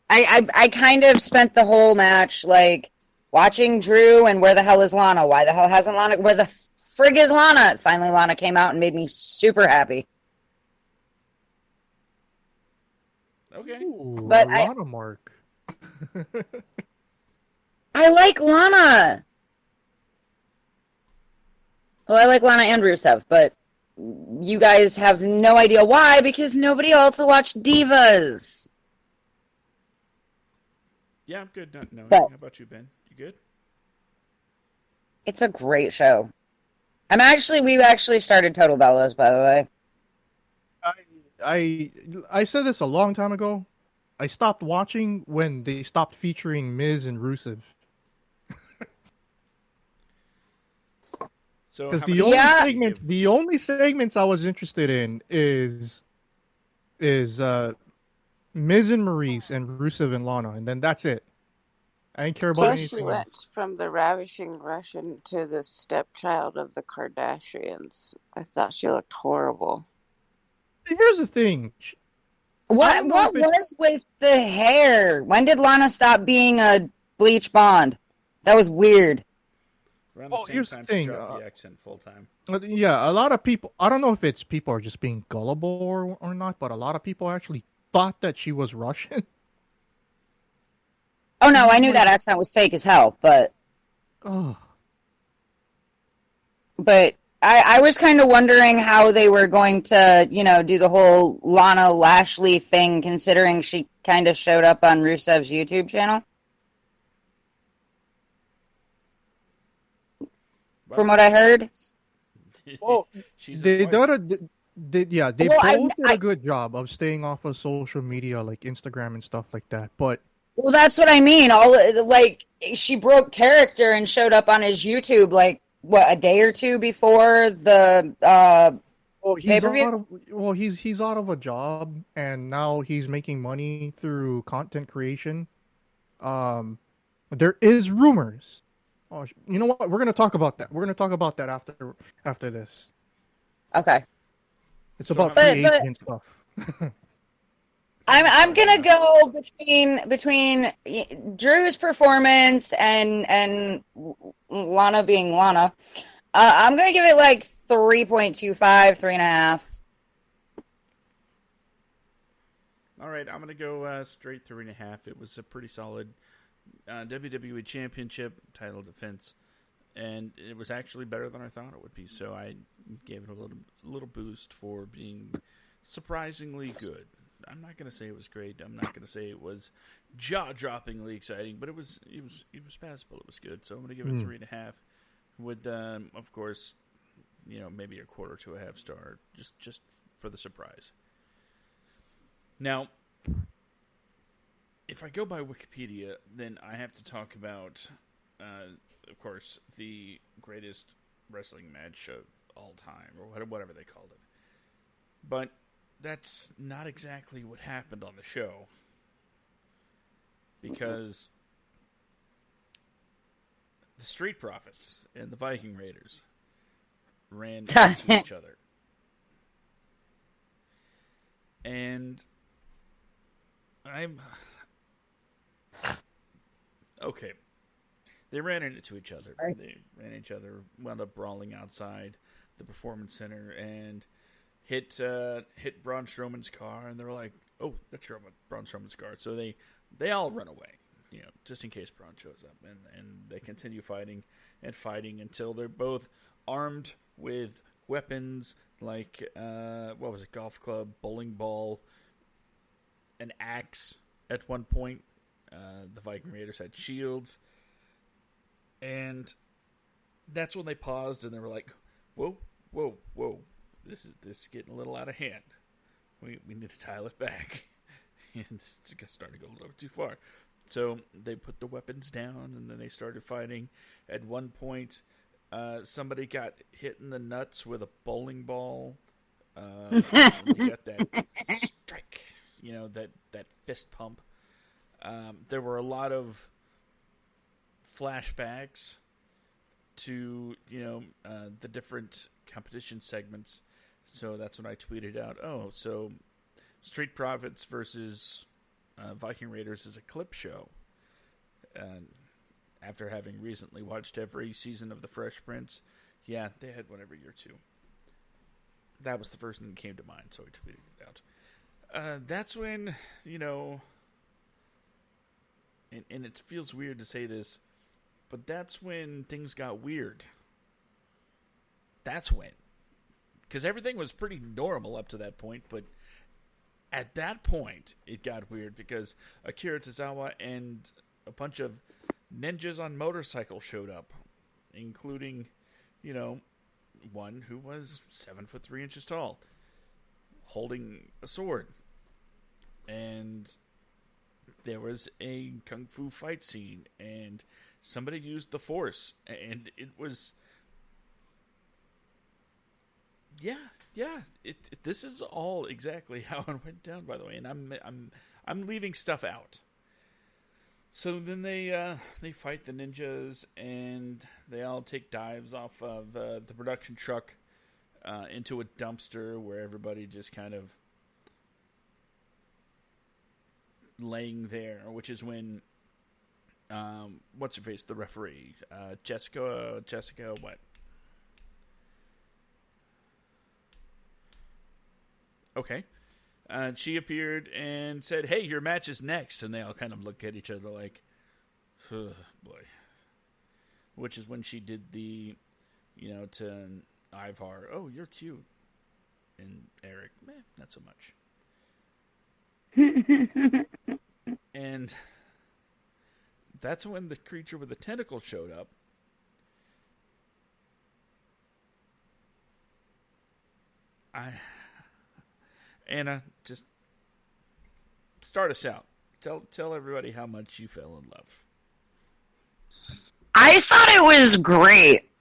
I kind of spent the whole match, like, watching Drew and where the hell is Lana? Why the hell hasn't Lana? Where the frig is Lana? Finally, Lana came out and made me super happy. Okay. Ooh, But Lana mark. I like Lana. Well, I like Lana and Rusev, but you guys have no idea why, because nobody also watched Divas. Yeah, I'm good. No. But how about you, Ben? You good? it's a great show. We actually started Total Bellas, by the way. I said this a long time ago. I stopped watching when they stopped featuring Miz and Rusev. So Because how the much only time do you segments, give- the only segments I was interested in is Miz and Maurice and Rusev and Lana, and then that's it. I didn't care about Plus, she anything went else. from the ravishing Russian to the stepchild of the Kardashians. I thought she looked horrible. Here's the thing. I What don't know if it's was with the hair? When did Lana stop being a bleach blonde? That was weird. Around well, the same here's the time she thing. dropped the accent full time. Yeah, a lot of people. I don't know if it's people are just being gullible or not, but a lot of people actually thought that she was Russian. Oh no, I I'm knew like, that accent was fake as hell, but oh, I was kind of wondering how they were going to, do the whole Lana Lashley thing, considering she kind of showed up on Rusev's YouTube channel. From what I heard. well, She's they his wife. they Well, both did a good job of staying off of social media like Instagram and stuff like that. But Well, that's what I mean. She broke character and showed up on his YouTube a day or two before the well, he's pay-per-view? he's out of a job and now he's making money through content creation. There is rumors. Oh, you know what? We're gonna talk about that. We're gonna talk about that after this. Okay. It's So about how free many- agent stuff. I'm gonna go between Drew's performance and Lana being Lana. I'm gonna give it like 3.25, 3.5. All right, I'm gonna go straight 3.5. It was a pretty solid WWE Championship title defense, and it was actually better than I thought it would be. So I gave it a little boost for being surprisingly good. I'm not gonna say it was great. I'm not gonna say it was jaw-droppingly exciting, but it was passable. It was good. So I'm gonna give it 3.5. With of course, maybe a quarter to a half star, just for the surprise. Now, if I go by Wikipedia, then I have to talk about, of course, the greatest wrestling match of all time, or whatever they called it. But that's not exactly what happened on the show, because the Street Profits and the Viking Raiders ran into each other. And okay. They ran into each other. They ran into each other, wound up brawling outside the Performance Center, and hit Braun Strowman's car, and they were like, "Oh, that's Braun Strowman's car." So they all run away, just in case Braun shows up, and they continue fighting until they're both armed with weapons like what was it, golf club, bowling ball, an axe. At one point, the Viking Raiders had shields, and that's when they paused and they were like, "Whoa, whoa, whoa! This is getting a little out of hand. We need to dial it back." It's starting to go a little too far. So they put the weapons down, and then they started fighting. At one point, somebody got hit in the nuts with a bowling ball. You got that strike, that fist pump. There were a lot of flashbacks to, the different competition segments. So that's when I tweeted out, so Street Profits versus Viking Raiders is a clip show. After having recently watched every season of The Fresh Prince, yeah, they had one every year too. That was the first thing that came to mind, so I tweeted it out. That's when, and it feels weird to say this, but that's when things got weird. That's when. Because everything was pretty normal up to that point, but at that point, it got weird because Akira Tozawa and a bunch of ninjas on motorcycles showed up, including, one who was 7'3" tall, holding a sword. And there was a kung fu fight scene, and somebody used the Force, and it was, this is all exactly how it went down, by the way, and I'm leaving stuff out. So then they fight the ninjas, and they all take dives off of the production truck into a dumpster where everybody just kind of laying there, which is when what's her face, the referee, Jessica what? Okay. She appeared and said, "Hey, your match is next." And they all kind of look at each other like, oh, boy. Which is when she did the, to Ivar, "Oh, you're cute." And Eric, not so much. And that's when the creature with the tentacle showed up. Anna, just start us out. Tell everybody how much you fell in love. I thought it was great.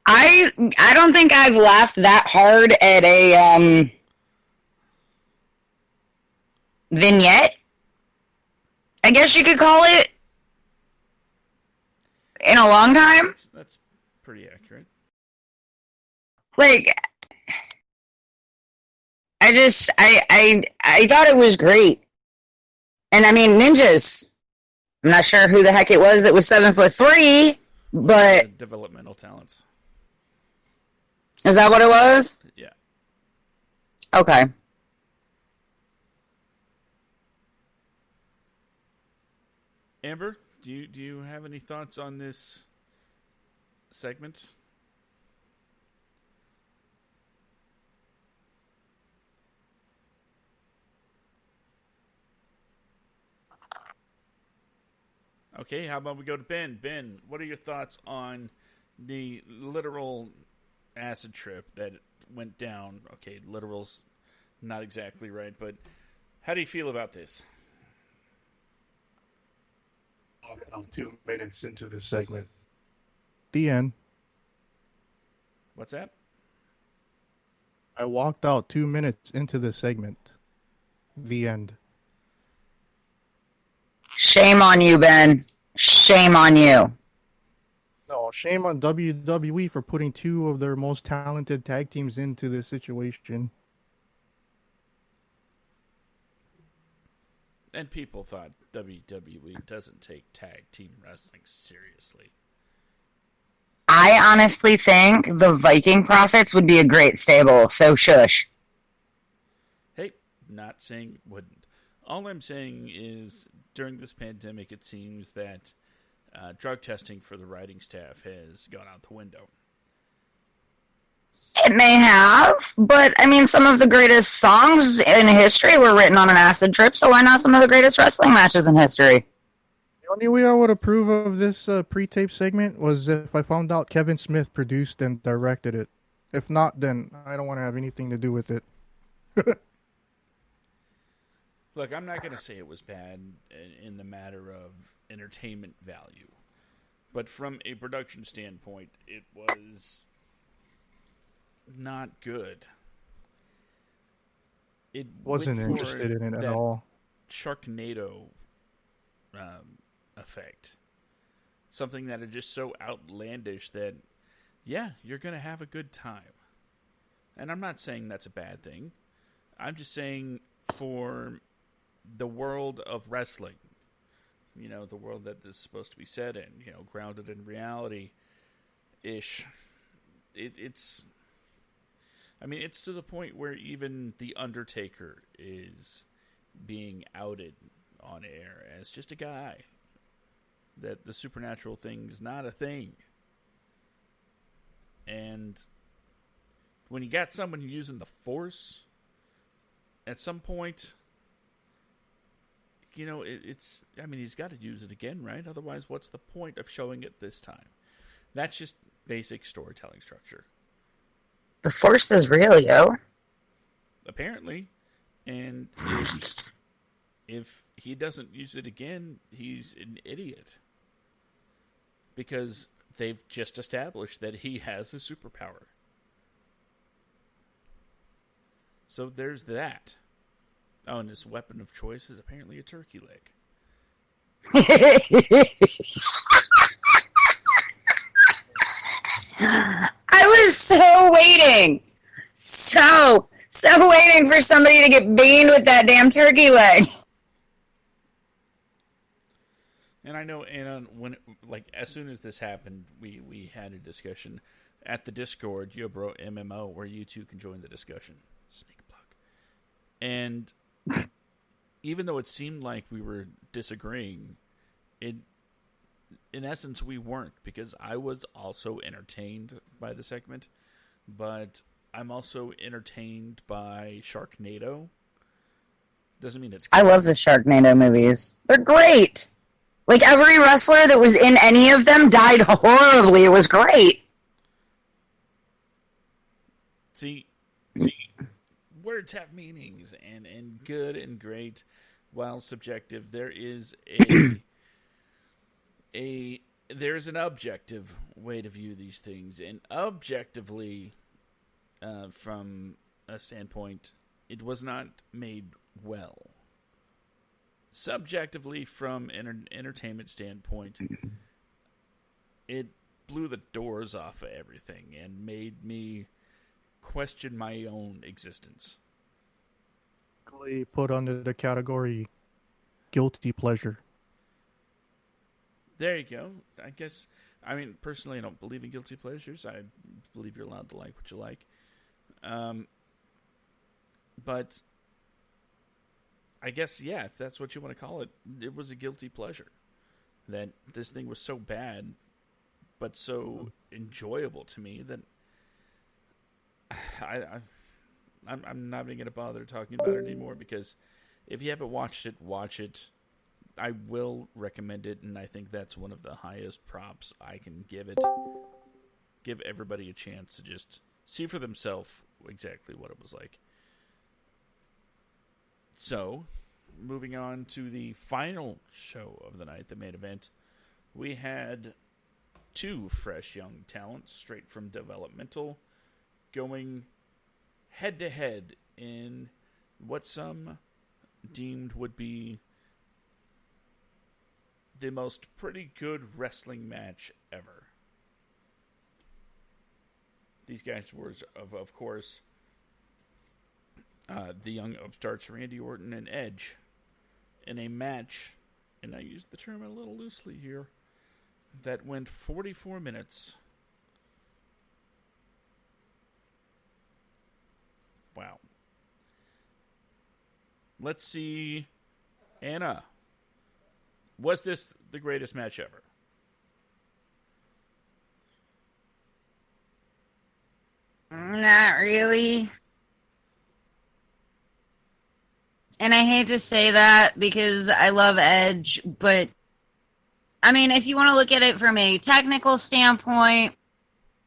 I don't think I've laughed that hard at a vignette, I guess you could call it, in a long time. That's pretty accurate. Like, I thought it was great. And I mean, ninjas. I'm not sure who the heck it was that was 7'3", but developmental talents. Is that what it was? Yeah. Okay. Amber, do you have any thoughts on this segment? Okay, how about we go to Ben? Ben, what are your thoughts on the literal acid trip that went down? Okay, literal's not exactly right, but how do you feel about this? I'm 2 minutes into this segment. The end. What's that? I walked out 2 minutes into this segment. The end. Shame on you, Ben. Shame on you. No, shame on WWE for putting two of their most talented tag teams into this situation. And people thought WWE doesn't take tag team wrestling seriously. I honestly think the Viking Profits would be a great stable, so shush. Hey, not saying it wouldn't. All I'm saying is during this pandemic, it seems that drug testing for the writing staff has gone out the window. It may have, but I mean, some of the greatest songs in history were written on an acid trip, so why not some of the greatest wrestling matches in history? The only way I would approve of this pre-tape segment was if I found out Kevin Smith produced and directed it. If not, then I don't want to have anything to do with it. Look, I'm not going to say it was bad in the matter of entertainment value, but from a production standpoint, it was not good. It Wasn't interested in it at all. Sharknado effect. Something that is just so outlandish that, yeah, you're going to have a good time. And I'm not saying that's a bad thing. I'm just saying for the world of wrestling, you know, the world that this is supposed to be set in, you know, grounded in reality-ish, it's... I mean, it's to the point where even The Undertaker is being outed on air as just a guy. That the supernatural thing's not a thing. And when you got someone using the Force, at some point, you know, it's... I mean, he's got to use it again, right? Otherwise, what's the point of showing it this time? That's just basic storytelling structure. The Force is real, yo. Apparently. And if he doesn't use it again, he's an idiot. Because they've just established that he has a superpower. So there's that. Oh, and his weapon of choice is apparently a turkey leg. I was so waiting. So waiting for somebody to get beamed with that damn turkey leg. And I know, Anna, when as soon as this happened, we had a discussion at the Discord, Yobro MMO, where you two can join the discussion. Sneak plug. And even though it seemed like we were disagreeing, in essence, we weren't, because I was also entertained by the segment, but I'm also entertained by Sharknado. Doesn't mean it's good. I love the Sharknado movies. They're great. Like, every wrestler that was in any of them died horribly. It was great. See, words have meanings, and good and great, while subjective, there is there's an objective way to view these things, and objectively, from a standpoint, it was not made well. Subjectively, from an entertainment standpoint, it blew the doors off of everything and made me question my own existence. basically put under the category guilty pleasure. There you go. I guess. I mean, personally, I don't believe in guilty pleasures. I believe you're allowed to like what you like. But I guess, yeah, if that's what you want to call it, it was a guilty pleasure. That this thing was so bad, but so enjoyable to me that I'm not even going to bother talking about it anymore, because if you haven't watched it, watch it. I will recommend it, and I think that's one of the highest props I can give it. Give everybody a chance to just see for themselves exactly what it was like. So, moving on to the final show of the night, the main event, we had two fresh young talents straight from developmental going head-to-head in what some deemed would be the most pretty good wrestling match ever. These guys were, of course, the young upstarts Randy Orton and Edge in a match, and I use the term a little loosely here, that went 44 minutes. Wow. Let's see. Anna, was this the greatest match ever? Not really. And I hate to say that because I love Edge, but I mean, if you want to look at it from a technical standpoint,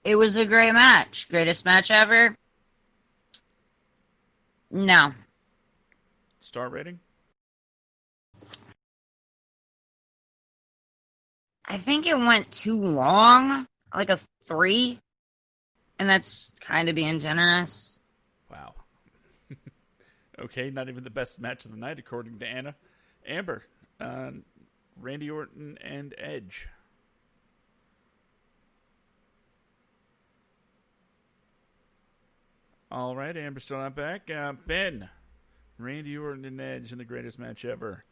it was a great match. Greatest match ever? No. Star rating? I think it went too long, like a 3, and that's kind of being generous. Wow. Okay, not even the best match of the night, according to Anna. Amber, Randy Orton and Edge. All right, Amber's still not back. Ben, Randy Orton and Edge in the greatest match ever.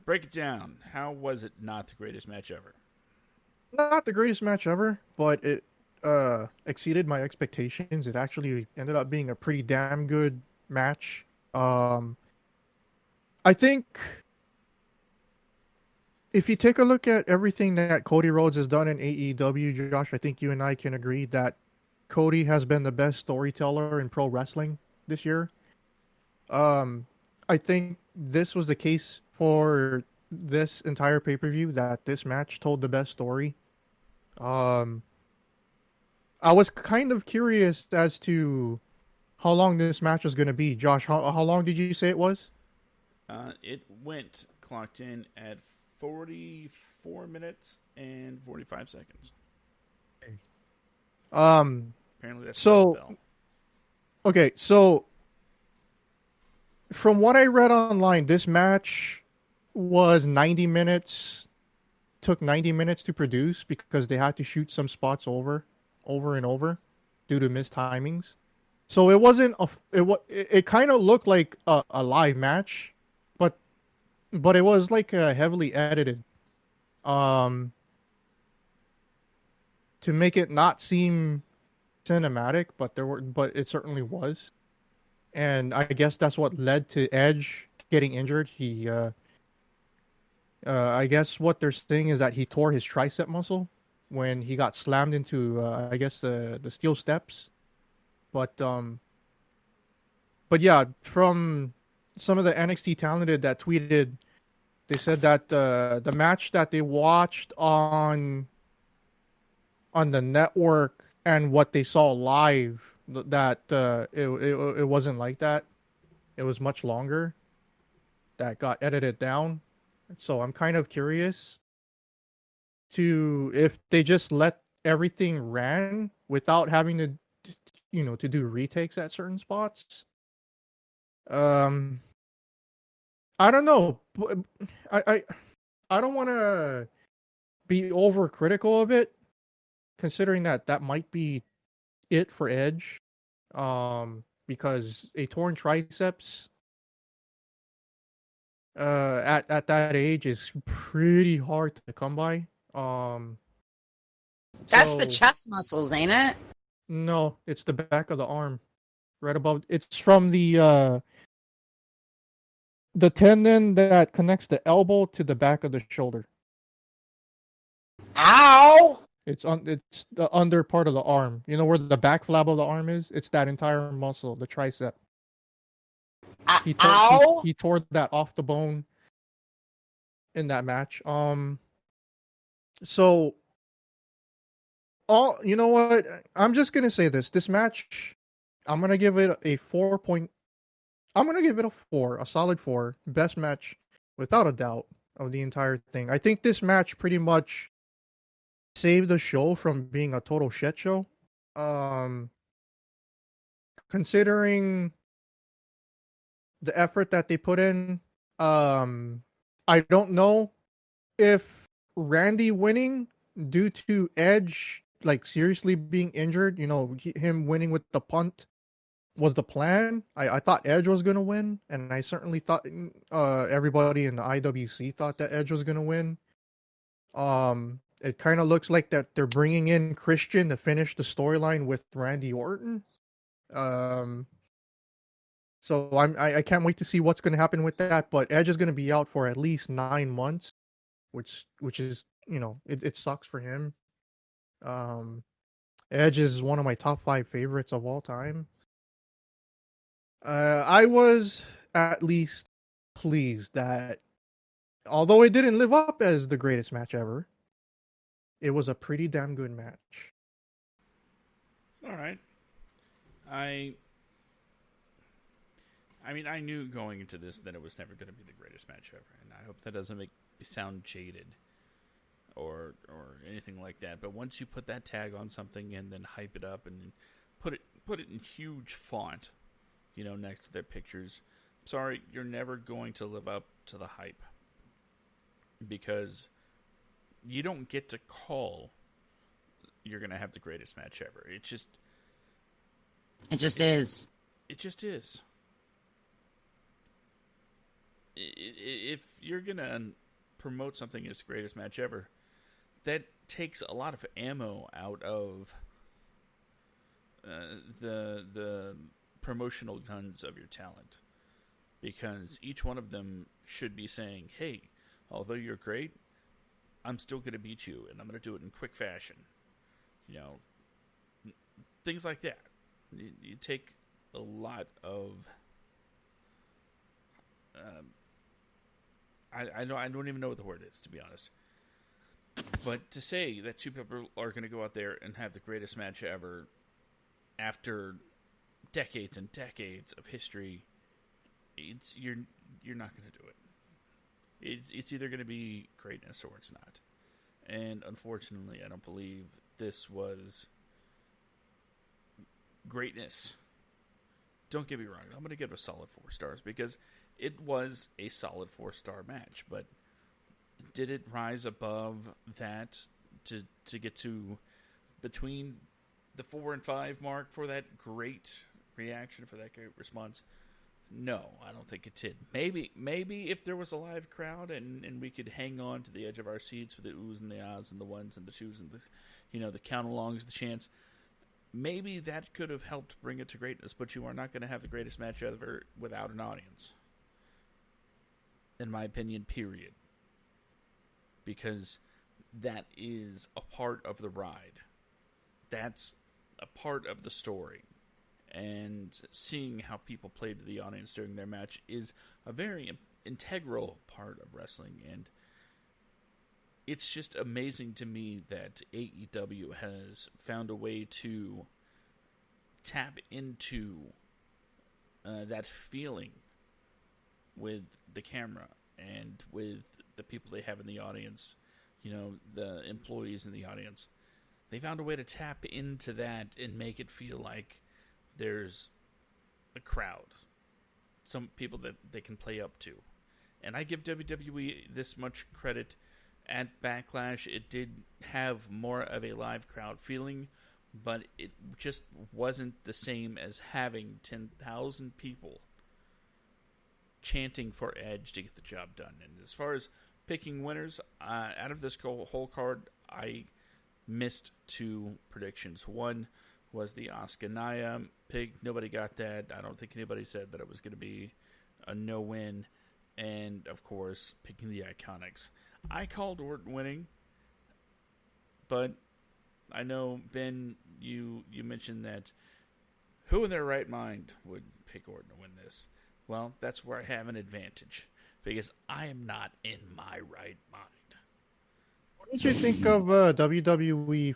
Break it down. How was it not the greatest match ever? Not the greatest match ever, but it exceeded my expectations. It actually ended up being a pretty damn good match. I think if you take a look at everything that Cody Rhodes has done in AEW, Josh, I think you and I can agree that Cody has been the best storyteller in pro wrestling this year. I think this was the case for this entire pay-per-view, that this match told the best story. I was kind of curious as to how long this match was going to be. Josh, how long did you say it was? It went clocked in at 44 minutes and 45 seconds. Apparently that's so okay, so from what I read online, this match was 90 minutes, took 90 minutes to produce because they had to shoot some spots over and over due to missed timings. So it wasn't it kind of looked like a live match, but it was like heavily edited to make it not seem cinematic, but it certainly was. And I guess that's what led to Edge getting injured. I guess what they're saying is that he tore his tricep muscle when he got slammed into, I guess the steel steps. But yeah, from some of the NXT talented that tweeted, they said that the match that they watched on the network and what they saw live, that it wasn't like that. It was much longer. That got edited down. So I'm kind of curious to if they just let everything ran without having to, to do retakes at certain spots. I don't know. I don't want to be overcritical of it, considering that might be it for Edge. Because a torn triceps at that age is pretty hard to come by. That's the So chest muscles, ain't it? no, it's the back of the arm, right above. It's from the tendon that connects the elbow to the back of the shoulder. Ow! It's the under part of the arm. You know where the back flap of the arm is? It's that entire muscle, the tricep. Ow! He tore that off the bone in that match. So all you know what? I'm just gonna say this. This match, I'm gonna give it a 4. I'm gonna give it a 4, a solid 4. Best match, without a doubt, of the entire thing. I think this match pretty much saved the show from being a total shit show. Um, Considering the effort that they put in, um, I don't know if Randy winning due to Edge like seriously being injured, him winning with the punt was the plan. I thought Edge was gonna win, and I certainly thought everybody in the IWC thought that Edge was gonna win. It kind of looks like that they're bringing in Christian to finish the storyline with Randy Orton. Um, so I can't wait to see what's gonna happen with that. But Edge is gonna be out for at least 9 months, which is it sucks for him. Um, Edge is one of my top 5 favorites of all time. I was at least pleased that although it didn't live up as the greatest match ever, it was a pretty damn good match. All right. I mean, I knew going into this that it was never going to be the greatest match ever, and I hope that doesn't make me sound jaded or anything like that. But once you put that tag on something and then hype it up and put it in huge font, next to their pictures, sorry, you're never going to live up to the hype because you don't get to call you're going to have the greatest match ever. It just is. It just is. If you're going to promote something as the greatest match ever, that takes a lot of ammo out of the promotional guns of your talent. Because each one of them should be saying, hey, although you're great, I'm still going to beat you, and I'm going to do it in quick fashion. Things like that. You take a lot of... I don't even know what the word is, to be honest. But to say that two people are going to go out there and have the greatest match ever after decades and decades of history, you're not going to do it. It's either going to be greatness or it's not. And unfortunately, I don't believe this was greatness. Don't get me wrong. I'm going to give it a solid 4 stars because it was a solid 4-star match. But did it rise above that to get to between the 4 and 5 mark for that great reaction, for that great response? No, I don't think it did. Maybe if there was a live crowd and we could hang on to the edge of our seats with the oohs and the ahs and the ones and the twos and the count-alongs, the chants, maybe that could have helped bring it to greatness, but you are not going to have the greatest match ever without an audience. In my opinion, period. Because that is a part of the ride. That's a part of the story. And seeing how people play to the audience during their match is a very integral part of wrestling. And it's just amazing to me that AEW has found a way to tap into that feeling with the camera and with the people they have in the audience, the employees in the audience. They found a way to tap into that and make it feel like there's a crowd, some people that they can play up to. And I give WWE this much credit. At Backlash, it did have more of a live crowd feeling, but it just wasn't the same as having 10,000 people chanting for Edge to get the job done. And as far as picking winners, out of this whole card, I missed 2 predictions. One was the Asuka Nia pick. Nobody got that. I don't think anybody said that it was going to be a no-win. And, of course, picking the Iconics. I called Orton winning, but I know, Ben, you mentioned that who in their right mind would pick Orton to win this? Well, that's where I have an advantage, because I am not in my right mind. What did you think of WWE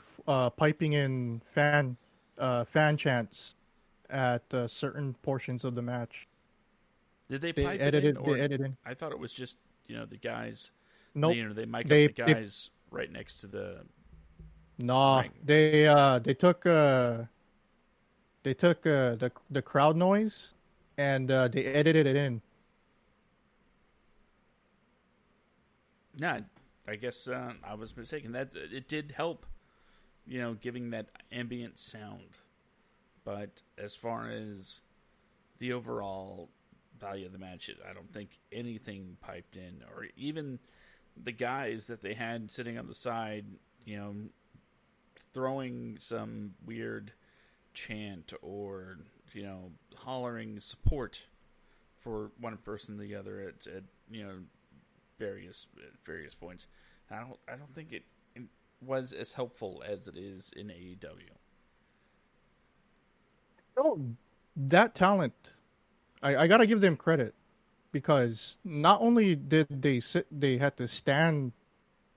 piping in fan chants at certain portions of the match? Did they pipe it in? Or they edited in. I thought it was just, the guys. Nope. They mic up the guys right next to the. Nah, ring. they took the crowd noise and they edited it in. Nah, I guess I was mistaken. That it did help, giving that ambient sound. But as far as the overall value of the match, I don't think anything piped in, or even the guys that they had sitting on the side, throwing some weird chant or hollering support for one person or the other at various points. I don't think it was as helpful as it is in AEW. Oh, that talent, I gotta give them credit, because not only did they had to stand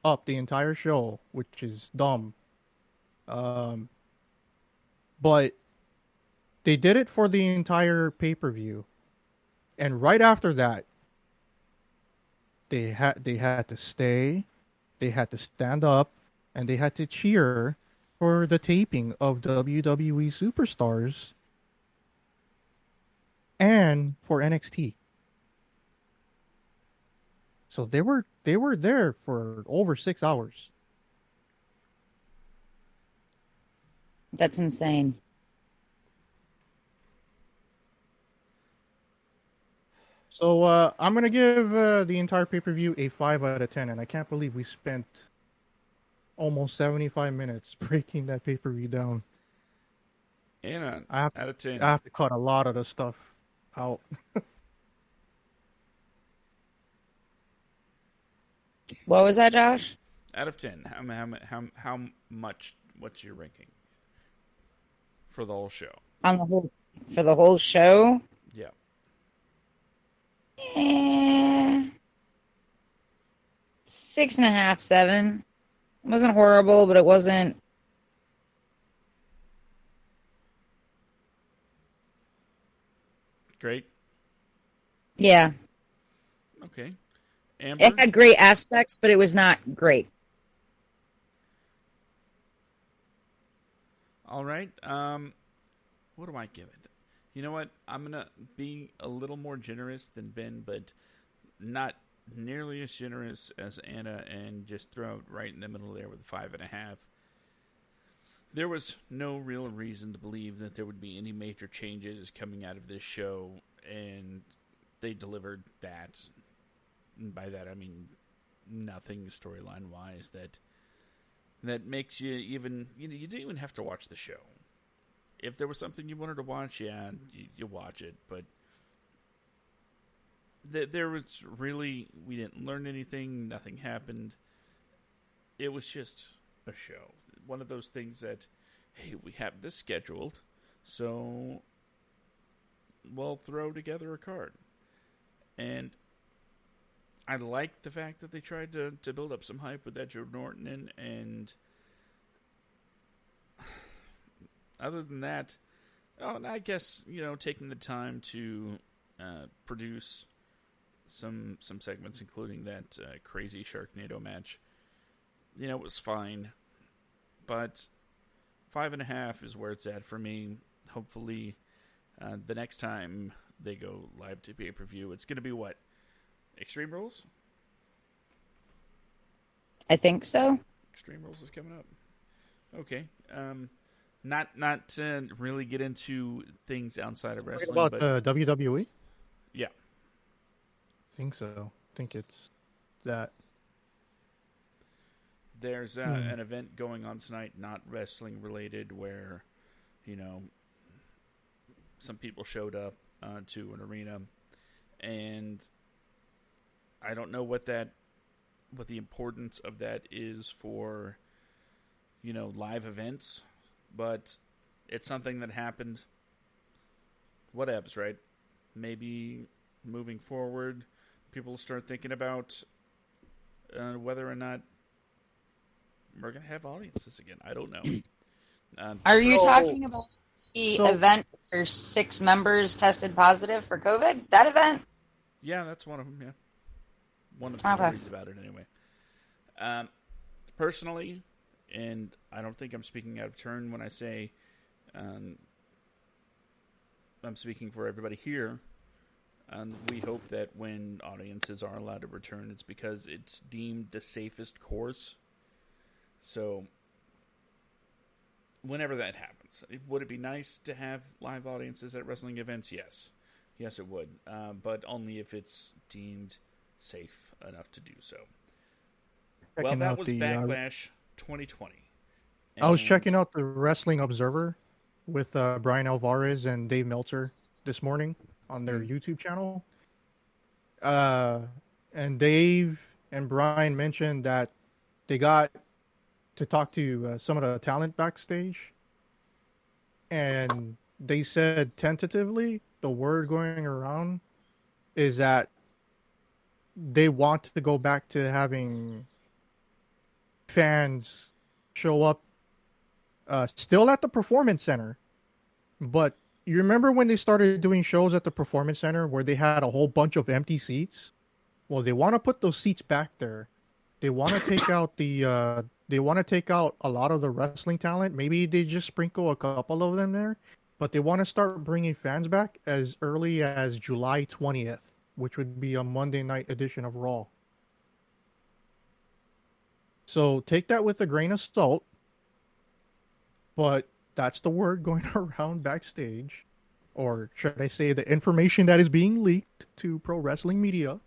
up the entire show, which is dumb, but they did it for the entire pay-per-view, and right after that, they had to stay, they had to stand up, and they had to cheer for the taping of WWE Superstars and for NXT. So they were there for over 6 hours. That's insane. So I'm gonna give the entire pay-per-view a 5 out of 10, and I can't believe we spent almost 75 minutes breaking that pay-per-view down. And out of 10. I have to cut a lot of the stuff out. What was that, Josh? Out of 10, how much? What's your ranking for the whole show? For the whole show? Yeah. 6.5, 7. It wasn't horrible, but it wasn't. Great. Yeah. Okay. Amber? It had great aspects, but it was not great. All right. What do I give it? You know what? I'm going to be a little more generous than Ben, but not nearly as generous as Anna, and just throw it right in the middle there with 5.5. There was no real reason to believe that there would be any major changes coming out of this show, and they delivered that. And by that, I mean nothing storyline-wise that makes you even... you didn't even have to watch the show. If there was something you wanted to watch, yeah, you watch it, but there was really... we didn't learn anything, nothing happened. It was just a show. One of those things that, hey, we have this scheduled, so we'll throw together a card. And I like the fact that they tried to build up some hype with Edge Norton, and other than that, I guess, taking the time to produce some segments, including that crazy Sharknado match, it was fine. But 5.5 is where it's at for me. Hopefully, the next time they go live to pay-per-view, it's going to be what? Extreme Rules? I think so. Extreme Rules is coming up. Okay. Not to really get into things outside of wrestling. About but WWE? Yeah. think so. I think it's that. There's an event going on tonight, not wrestling related, where, you know, some people showed up to an arena, and I don't know what the importance of that is for, live events, but it's something that happened. Whatevs, right? Maybe moving forward, people will start thinking about whether or not we're going to have audiences again. I don't know. Are you talking about the event where 6 members tested positive for COVID? That event? Yeah, that's one of them, yeah. One of the stories about it, anyway. Personally, and I don't think I'm speaking out of turn when I say I'm speaking for everybody here, and we hope that when audiences are allowed to return, it's because it's deemed the safest course. So, whenever that happens, would it be nice to have live audiences at wrestling events? Yes. Yes, it would. But only if it's deemed safe enough to do so. Well, that was Backlash 2020. I was checking out the Wrestling Observer with Brian Alvarez and Dave Meltzer this morning on their YouTube channel. And Dave and Brian mentioned that they got to talk to some of the talent backstage, and they said tentatively the word going around is that they want to go back to having fans show up still at the Performance Center, but you remember when they started doing shows at the Performance Center where they had a whole bunch of empty seats? Well, they want to put those seats back there. They want to take out they want to take out a lot of the wrestling talent. Maybe they just sprinkle a couple of them there, but they want to start bringing fans back as early as July 20th, which would be a Monday night edition of Raw. So take that with a grain of salt, but that's the word going around backstage, or should I say the information that is being leaked to pro wrestling media,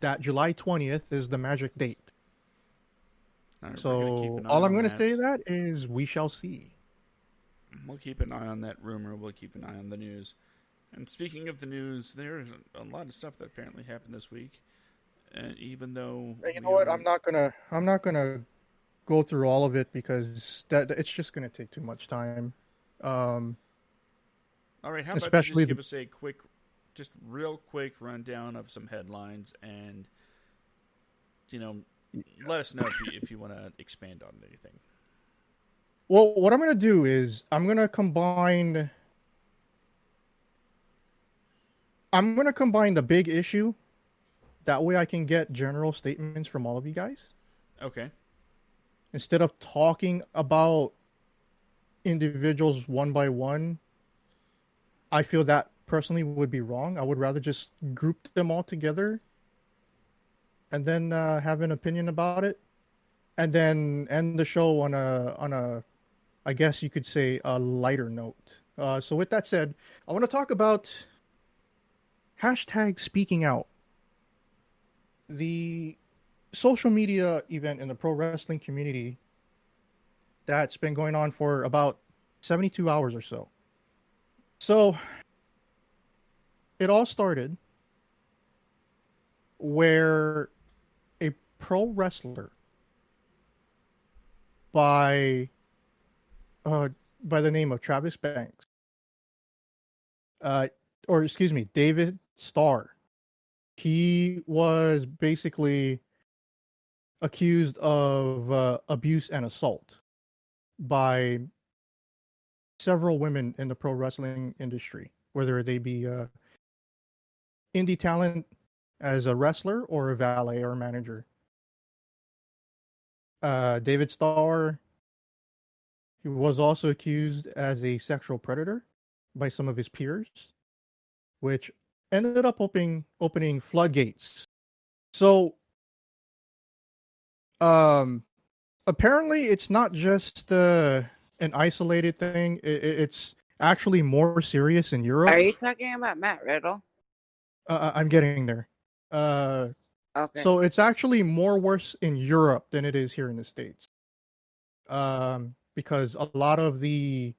that July 20th is the magic date. Right, so all I'm going to say that is we shall see. We'll keep an eye on that rumor. We'll keep an eye on the news. And speaking of the news, there's a lot of stuff that apparently happened this week. And even though I'm not gonna go through all of it because it's just gonna take too much time. All right, how about you just give us a real quick rundown of some headlines, and let us know if you want to expand on anything. Well, what I'm going to do is I'm going to combine the big issue. That way I can get general statements from all of you guys. Okay. Instead of talking about individuals one by one, I feel that personally would be wrong. I would rather just group them all together and then have an opinion about it, and then end the show on a I guess you could say a lighter note. So with that said, I want to talk about hashtag speaking out. The social media event in the pro wrestling community that's been going on for about 72 hours or so. So it all started where a pro wrestler by the name of Travis Banks, David Starr. He was basically accused of abuse and assault by several women in the pro wrestling industry, whether they be indie talent as a wrestler or a valet or manager. David Starr, he was also accused as a sexual predator by some of his peers, which ended up opening floodgates. So, apparently, it's not just an isolated thing. It's actually more serious in Europe. Are you talking about Matt Riddle? I'm getting there. Okay. So it's actually more worse in Europe than it is here in the States. Because a lot of the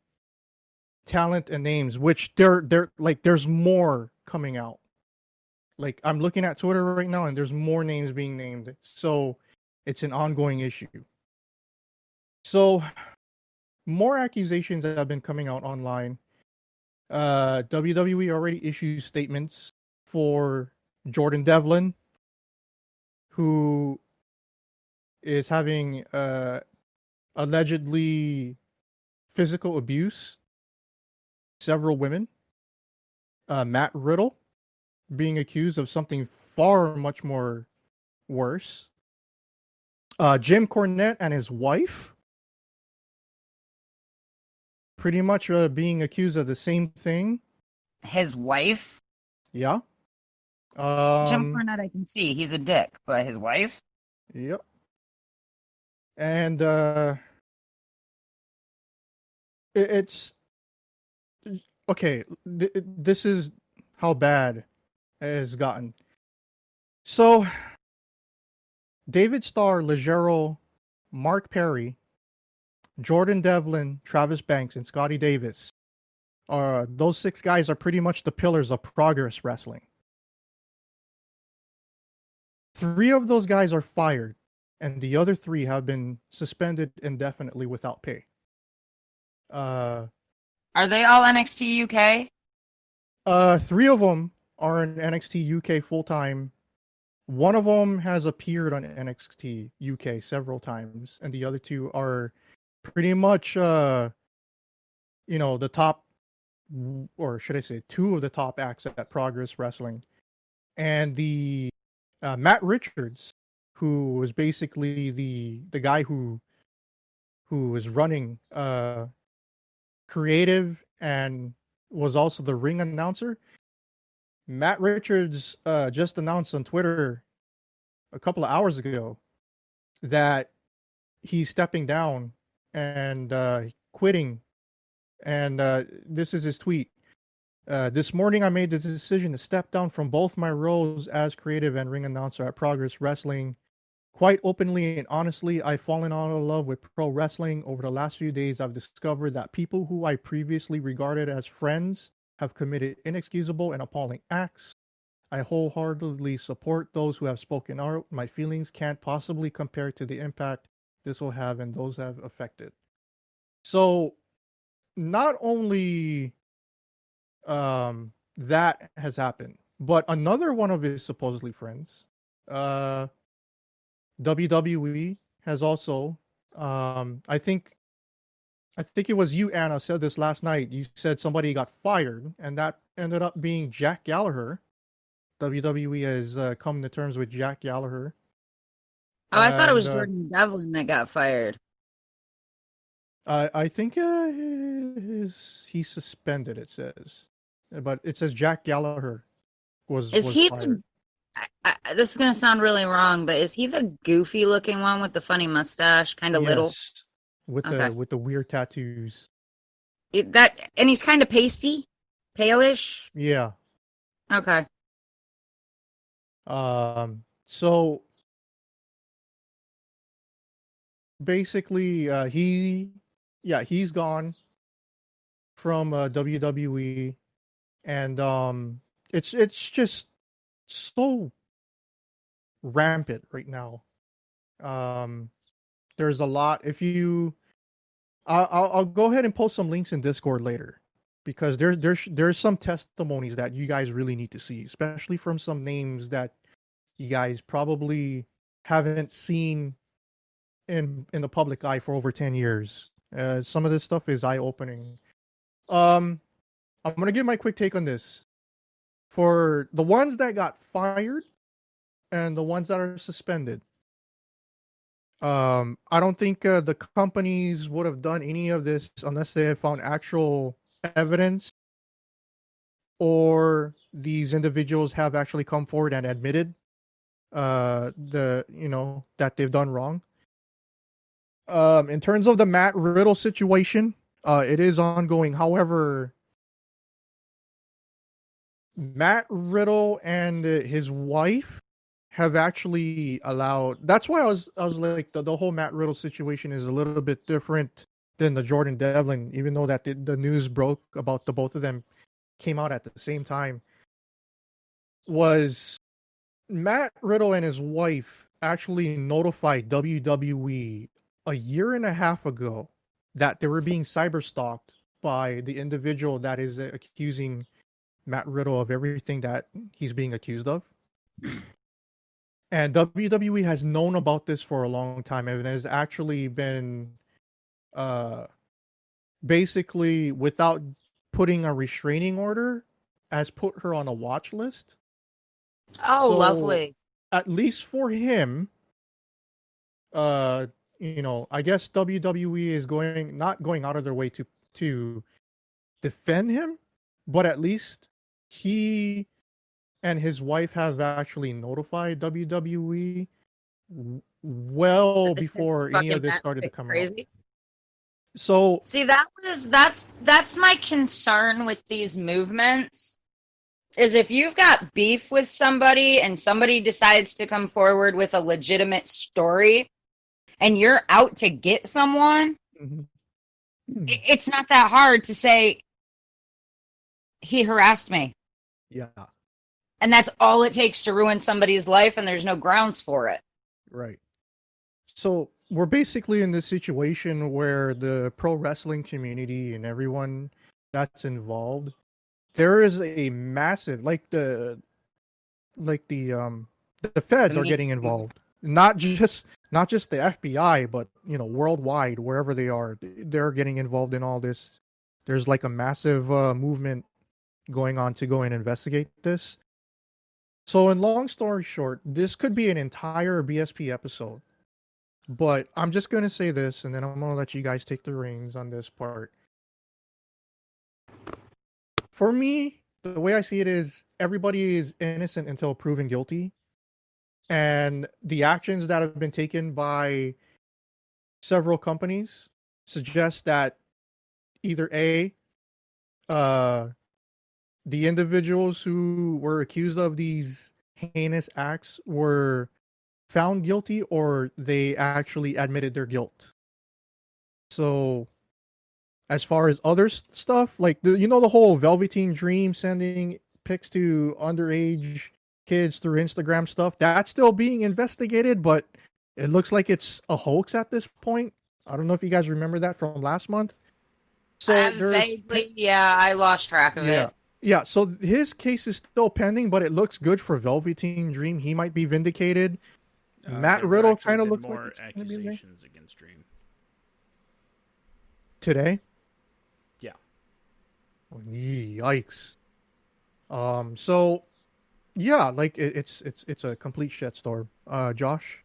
talent and names, which they're like, there's more coming out. Like I'm looking at Twitter right now, and there's more names being named. So it's an ongoing issue. So more accusations that have been coming out online. WWE already issued statements for Jordan Devlin, who is having allegedly physical abuse several women. Matt Riddle being accused of something far much more worse. Jim Cornette and his wife pretty much being accused of the same thing. His wife? Yeah. Jim Cornette, I can see. He's a dick, but his wife? Yep. And it's okay. This is how bad it has gotten. So, David Starr, Legero, Mark Perry, Jordan Devlin, Travis Banks, and Scotty Davis. Those 6 guys are pretty much the pillars of Progress Wrestling. 3 of those guys are fired, and the other 3 have been suspended indefinitely without pay. Are they all NXT UK? 3 of them are in NXT UK full time. One of them has appeared on NXT UK several times, and the other 2 are pretty much, the top, or should I say, 2 of the top acts at Progress Wrestling. And the Matt Richards, who was basically the guy who was running creative and was also the ring announcer. Matt Richards just announced on Twitter a couple of hours ago that he's stepping down and quitting. And this is his tweet. This morning, I made the decision to step down from both my roles as creative and ring announcer at Progress Wrestling. Quite openly and honestly, I've fallen out of love with pro wrestling. Over the last few days, I've discovered that people who I previously regarded as friends have committed inexcusable and appalling acts. I wholeheartedly support those who have spoken out. My feelings can't possibly compare to the impact this will have and those have affected. So, not only that has happened, but another one of his supposedly friends, WWE has also, I think it was you, Anna, said this last night. You said somebody got fired, and that ended up being Jack Gallagher. WWE has come to terms with Jack Gallagher. Oh, I thought it And was Jordan Devlin that got fired. I think he's suspended, it says. But it says Jack Gallagher was fired. This is gonna sound really wrong, but is he the goofy looking one with the funny mustache, kind of little? Yes, with Okay. the weird tattoos. And he's kind of pasty, palish. Yeah. Okay. So basically, he's gone from WWE, and it's just so rampant right now. There's a lot. If you, I'll go ahead and post some links in Discord later, because there's some testimonies that you guys really need to see, especially from some names that you guys probably haven't seen in the public eye for over 10 years. Some of this stuff is eye-opening. I'm gonna give my quick take on this. For the ones that got fired and the ones that are suspended, I don't think the companies would have done any of this unless they had found actual evidence, or these individuals have actually come forward and admitted that they've done wrong. In terms of the Matt Riddle situation, it is ongoing. However, Matt Riddle and his wife have actually allowed. That's why I was like the whole Matt Riddle situation is a little bit different than the Jordan Devlin, even though that the news broke about the both of them came out at the same time. Was Matt Riddle and his wife actually notified WWE a year and a half ago that they were being cyberstalked by the individual that is accusing Matt Riddle of everything that he's being accused of. And WWE has known about this for a long time and has actually been uh, basically, without putting a restraining order, has put her on a watch list. Oh, So, lovely. at least for him, uh, I guess WWE is not going out of their way to defend him, but at least he and his wife have actually notified WWE well This is before any fucking of this started to come out. crazy. So, See, that's my concern with these movements. Is if you've got beef with somebody and somebody decides to come forward with a legitimate story and you're out to get someone, mhm. it's not that hard to say, he harassed me. Yeah, And that's all it takes to ruin somebody's life, and there's no grounds for it. right. So we're basically in this situation where the pro wrestling community and everyone that's involved, there is a massive the feds The are Me getting Too. involved. Not just the FBI, but worldwide, wherever they are, they're getting involved in all this. There's like a massive movement going on to go and investigate this. So, in long story short, this could be an entire BSP episode. But I'm just going to say this, and then I'm going to let you guys take the reins on this part. For me, the way I see it is everybody is innocent until proven guilty. And the actions that have been taken by several companies suggest that either A, uh, the individuals who were accused of these heinous acts were found guilty or they actually admitted their guilt. So, as far as other stuff, like the whole Velveteen Dream sending pics to underage kids through Instagram stuff, that's still being investigated, but it looks like it's a hoax at this point. I don't know if you guys remember that from last month. So Vaguely, yeah, I lost track of yeah. it. Yeah, so his case is still pending, but it looks good for Velveteen Dream. He might be vindicated. Matt There Riddle actually kind of been looks like more it's going to be there. accusations against Dream. Today? Yeah. Yikes. So yeah, like it's a complete shitstorm. Josh?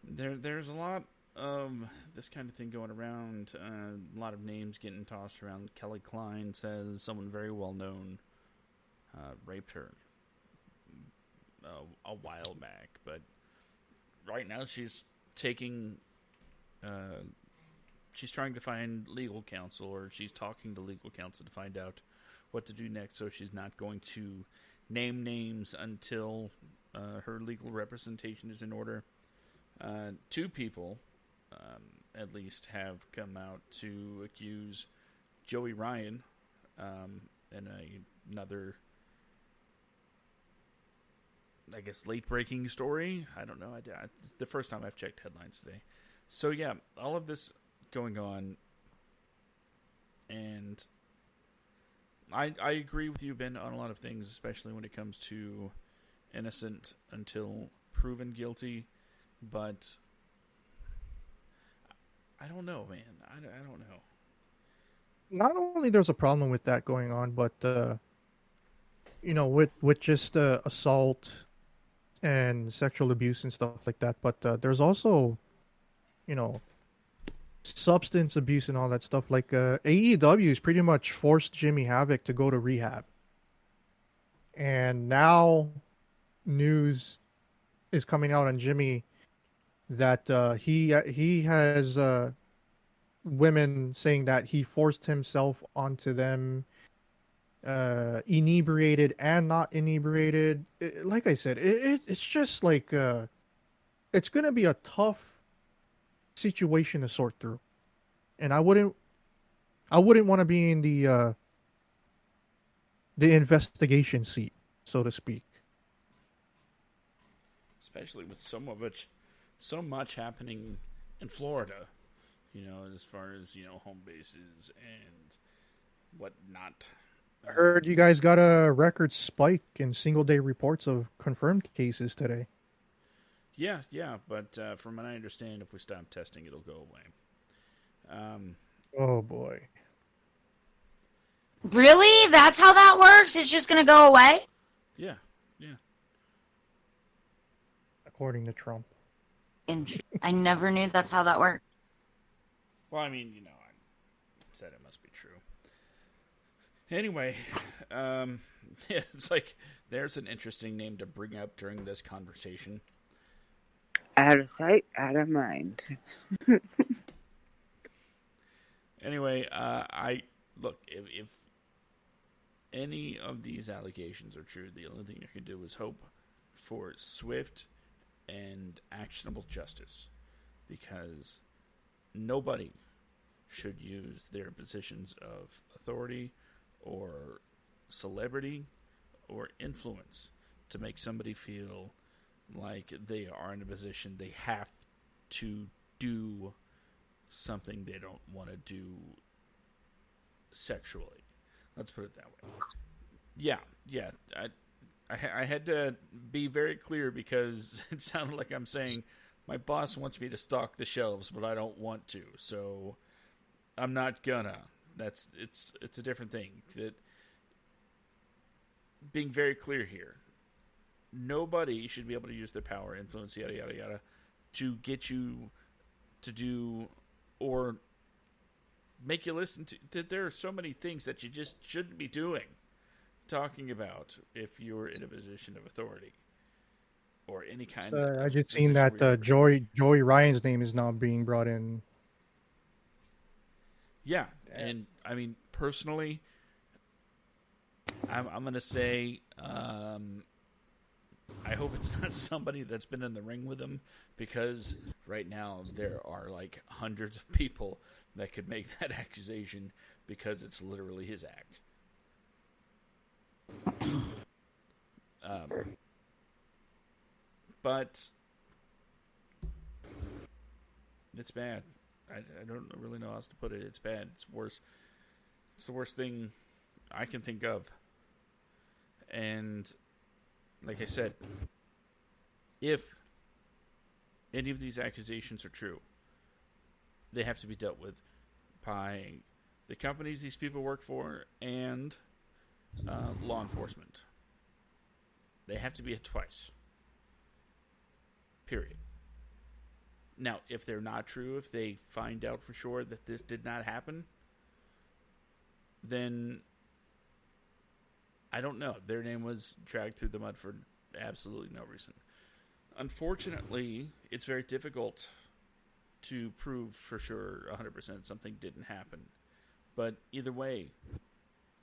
There's a lot of this kind of thing going around. A lot of names getting tossed around. Kelly Klein says someone very well known raped her a while back, but right now she's taking. She's trying to find legal counsel, or she's talking to legal counsel to find out what to do next. So she's not going to name names until her legal representation is in order. Two people, at least, have come out to accuse Joey Ryan in another, I guess, late-breaking story. I don't know. It's the first time I've checked headlines today. So, yeah, all of this going on, and I agree with you, Ben, on a lot of things, especially when it comes to innocent until proven guilty. But I don't know, man. I don't know. Not only there's a problem with that going on, but with just assault and sexual abuse and stuff like that. But there's also, you know, substance abuse and all that stuff. Like AEW has pretty much forced Jimmy Havoc to go to rehab, and now news is coming out on Jimmy that he has women saying that he forced himself onto them inebriated and not inebriated. Like I said, it's just like it's gonna be a tough situation to sort through, and I wouldn't want to be in the investigation seat, so to speak. Especially with so much happening in Florida. As far as home bases and whatnot. I heard you guys got a record spike in single day reports of confirmed cases today. Yeah, but from what I understand, if we stop testing, it'll go away. Oh boy. Really? That's how that works? It's just going to go away? Yeah. According to Trump. I never knew that's how that worked. Well, I mean, I said it must be true. Anyway, yeah, it's like there's an interesting name to bring up during this conversation. Out of sight, out of mind. Anyway, I look if any of these allegations are true, the only thing I can do is hope for swift and actionable justice, because nobody should use their positions of authority or celebrity or influence to make somebody feel like they are in a position they have to do something they don't want to do sexually. Let's put it that way. Yeah. I had to be very clear because it sounded like I'm saying my boss wants me to stock the shelves, but I don't want to, so I'm not gonna. It's a different thing. That being very clear here, nobody should be able to use their power, influence, yada yada yada, to get you to do or make you listen to. That there are so many things that you just shouldn't be doing. Talking about if you're in a position of authority or any kind of I just seen that Joey Ryan's name is now being brought in. Yeah, and I mean personally, I'm gonna say I hope it's not somebody that's been in the ring with him, because right now there are like hundreds of people that could make that accusation because it's literally his act. But it's bad. I don't really know how else to put it. It's bad. It's worse. It's the worst thing I can think of. And like I said, if any of these accusations are true, they have to be dealt with by the companies these people work for and law enforcement. They have to be hit twice. Period. Now, if they're not true, if they find out for sure that this did not happen, then I don't know. Their name was dragged through the mud for absolutely no reason. Unfortunately, it's very difficult to prove for sure 100% something didn't happen. But either way,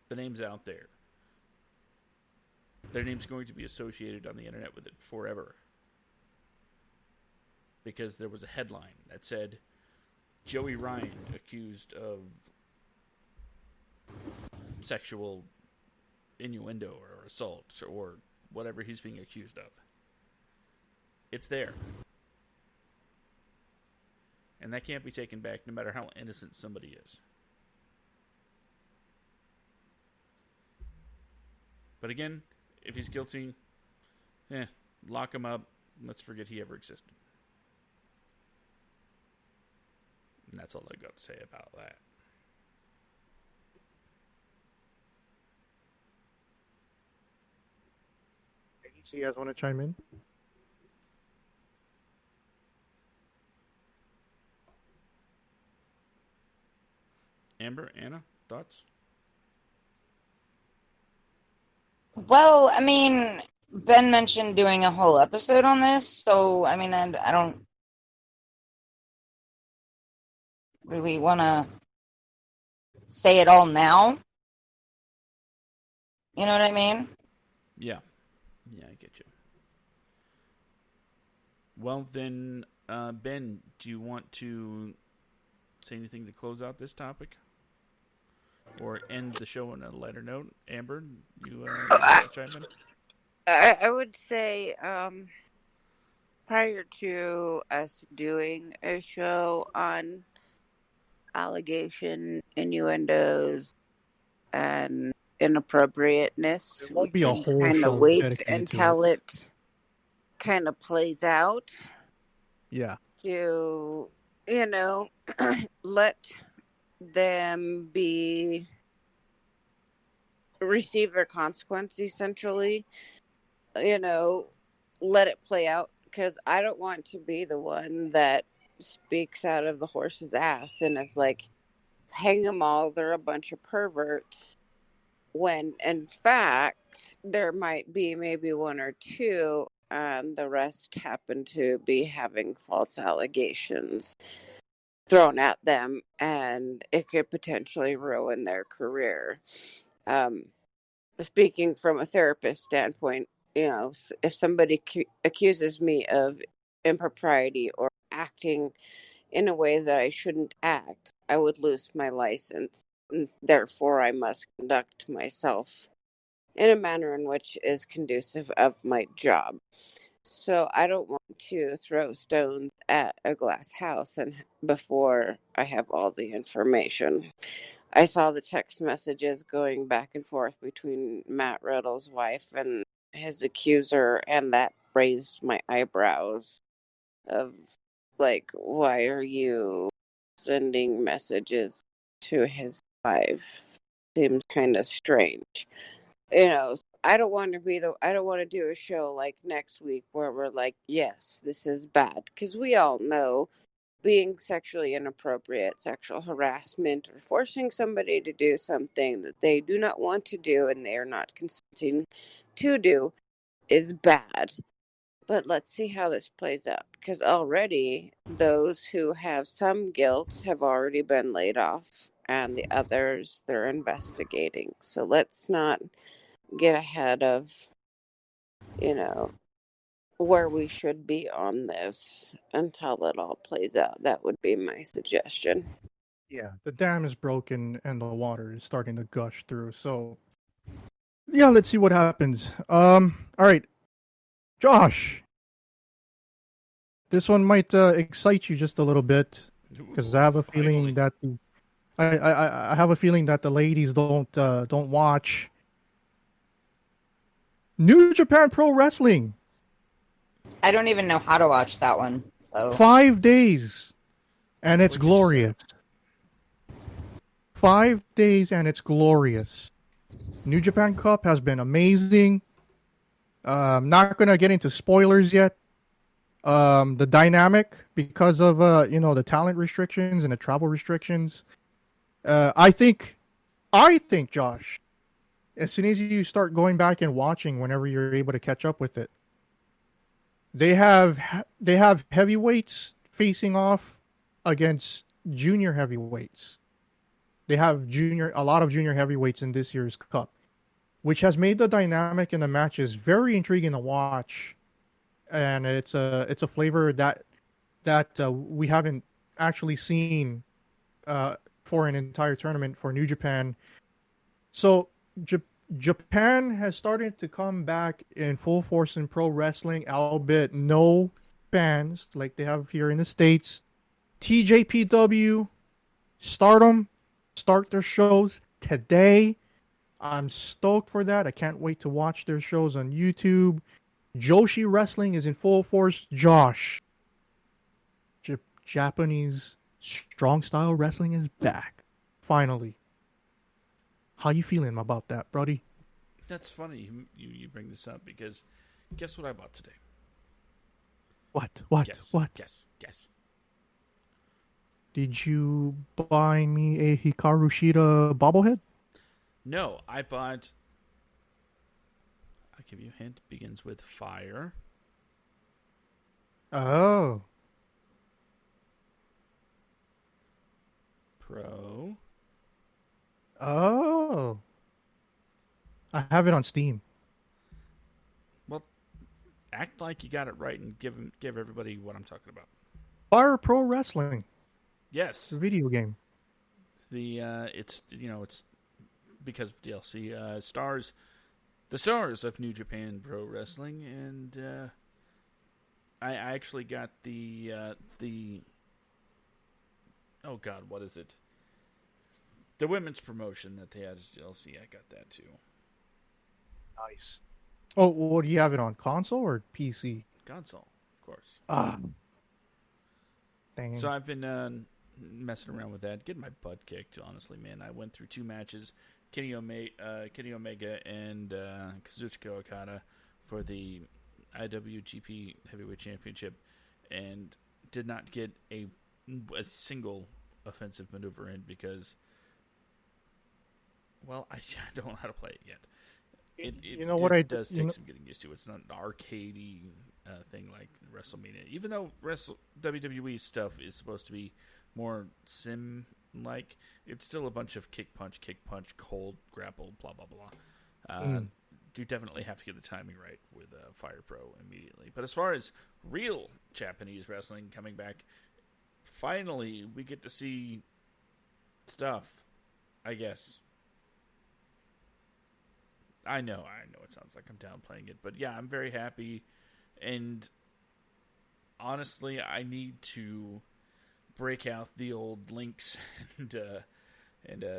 the name's out there. Their name's going to be associated on the internet with it forever. Because there was a headline that said, Joey Ryan accused of sexual innuendo or assault or whatever he's being accused of. It's there. And that can't be taken back no matter how innocent somebody is. But again, if he's guilty, lock him up. Let's forget he ever existed. And that's all I got to say about that. So you guys want to chime in? Amber, Anna, thoughts? Well, I mean, Ben mentioned doing a whole episode on this, so I mean, I don't really want to say it all now. You know what I mean? Yeah. Yeah, I get you. Well, then, Ben, do you want to say anything to close out this topic? Or end the show on a lighter note? Amber, you got I, to chime in? I would say, prior to us doing a show on allegation, innuendos, and inappropriateness, There we won't be a can whole kind of show wait dedicated to it. until it kind of plays out Yeah. to, you know, let them be receive their consequence essentially, you know, let it play out because I don't want to be the one that speaks out of the horse's ass and is like, hang them all, they're a bunch of perverts. When in fact, there might be maybe one or two, and the rest happen to be having false allegations thrown at them, and it could potentially ruin their career. Um, Speaking from a therapist standpoint, if somebody accuses me of impropriety or acting in a way that I shouldn't act, I would lose my license. And therefore, I must conduct myself in a manner in which is conducive of my job. So I don't want to throw stones at a glass house and before I have all the information. I saw the text messages going back and forth between Matt Riddle's wife and his accuser, and that raised my eyebrows of like, why are you sending messages to his wife? Seems kind of strange. I don't want to I don't want to do a show like next week where we're like, yes, this is bad, because we all know being sexually inappropriate, sexual harassment, or forcing somebody to do something that they do not want to do and they are not consenting to do is bad. But let's see how this plays out, because already those who have some guilt have already been laid off, and the others they're investigating. So let's not get ahead of, you know, where we should be on this until it all plays out. That would be my suggestion. Yeah. The dam is broken and the water is starting to gush through. So yeah, let's see what happens. All right, Josh. This one might excite you just a little bit because Ooh, I have a feeling finally. that I have a feeling that the ladies don't watch New Japan Pro Wrestling. I don't even know how to watch that one. So 5 days and it's What did you say? glorious. 5 days and it's glorious. New Japan Cup has been amazing. I'm not gonna get into spoilers yet. The dynamic because of the talent restrictions and the travel restrictions. I think Josh, as soon as you start going back and watching, whenever you're able to catch up with it, they have heavyweights facing off against junior heavyweights. They have a lot of junior heavyweights in this year's cup, which has made the dynamic in the matches very intriguing to watch. And it's a flavor that we haven't actually seen for an entire tournament for New Japan. So J- Japan has started to come back in full force in pro wrestling, albeit no fans like they have here in the States. TJPW, Stardom, start their shows today. I'm stoked for that. I can't wait to watch their shows on YouTube. Joshi Wrestling is in full force. Josh, Japanese strong style wrestling is back. Finally. How you feeling about that, buddy? That's funny you bring this up because guess what I bought today? What? What? Guess, What? guess, guess. Did you buy me a Hikaru Shida bobblehead? No, I bought. I'll give you a hint. Begins with fire. Oh. Pro. Oh. I have it on Steam. Well, act like you got it right and give everybody what I'm talking about. Fire Pro Wrestling, Yes, the video game. it's because of DLC stars the stars of New Japan Pro Wrestling, and I actually got the oh god, what is it? The women's promotion that they had as DLC. I got that too. Nice. Oh, what do you have it on console or PC? Console, of course. Ah, dang. So I've been messing around with that, getting my butt kicked. Honestly, man, I went through 2 matches, Kenny Omega and Kazuchika Okada for the IWGP Heavyweight Championship, and did not get a single offensive maneuver in because, well, I don't know how to play it yet. It does take some getting used to. It's not an arcadey thing like WrestleMania. Even though WWE stuff is supposed to be more sim-like, it's still a bunch of kick, punch, cold, grapple, blah, blah, blah. You definitely have to get the timing right with Fire Pro immediately. But as far as real Japanese wrestling coming back, finally we get to see stuff, I guess. I know it sounds like I'm downplaying it, but yeah, I'm very happy, and honestly, I need to break out the old links and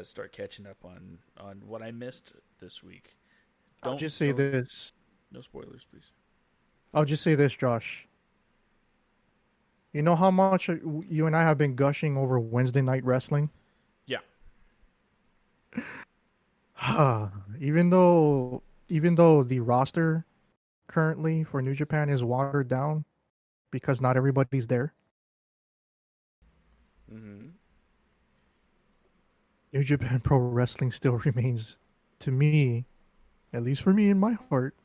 start catching up on what I missed this week. I'll just say this. No spoilers, please. I'll just say this, Josh. You know how much you and I have been gushing over Wednesday Night Wrestling? Yeah. even though the roster currently for New Japan is watered down because not everybody's there. Mm-hmm. New Japan Pro Wrestling still remains, to me, at least for me in my heart,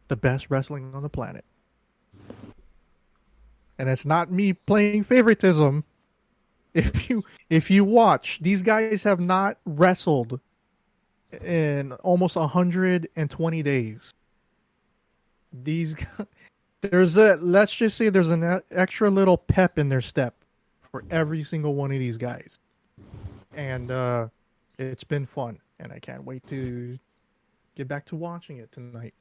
the best wrestling on the planet. And it's not me playing favoritism. If you watch, these guys have not wrestled in almost 120 days. Let's just say there's an extra little pep in their step for every single one of these guys. And it's been fun, and I can't wait to get back to watching it tonight.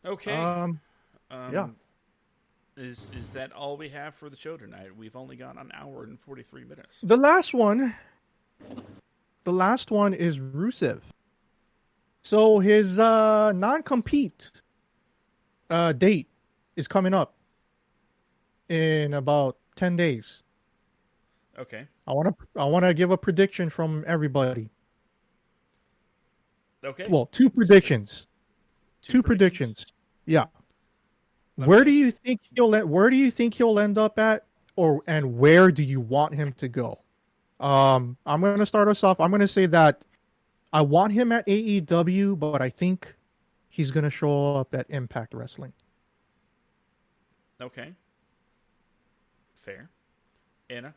Okay. Yeah. Is that all we have for the show tonight? We've only gone an hour and 43 minutes. The last one is Rusev. So his non-compete date is coming up in about 10 days. Okay. I want to give a prediction from everybody. Okay. Well, two predictions. Two predictions. Yeah. Where do you think he'll end up at, and where do you want him to go? I'm going to start us off. I'm going to say that I want him at AEW, but I think he's going to show up at Impact Wrestling. Okay. Fair. Anna?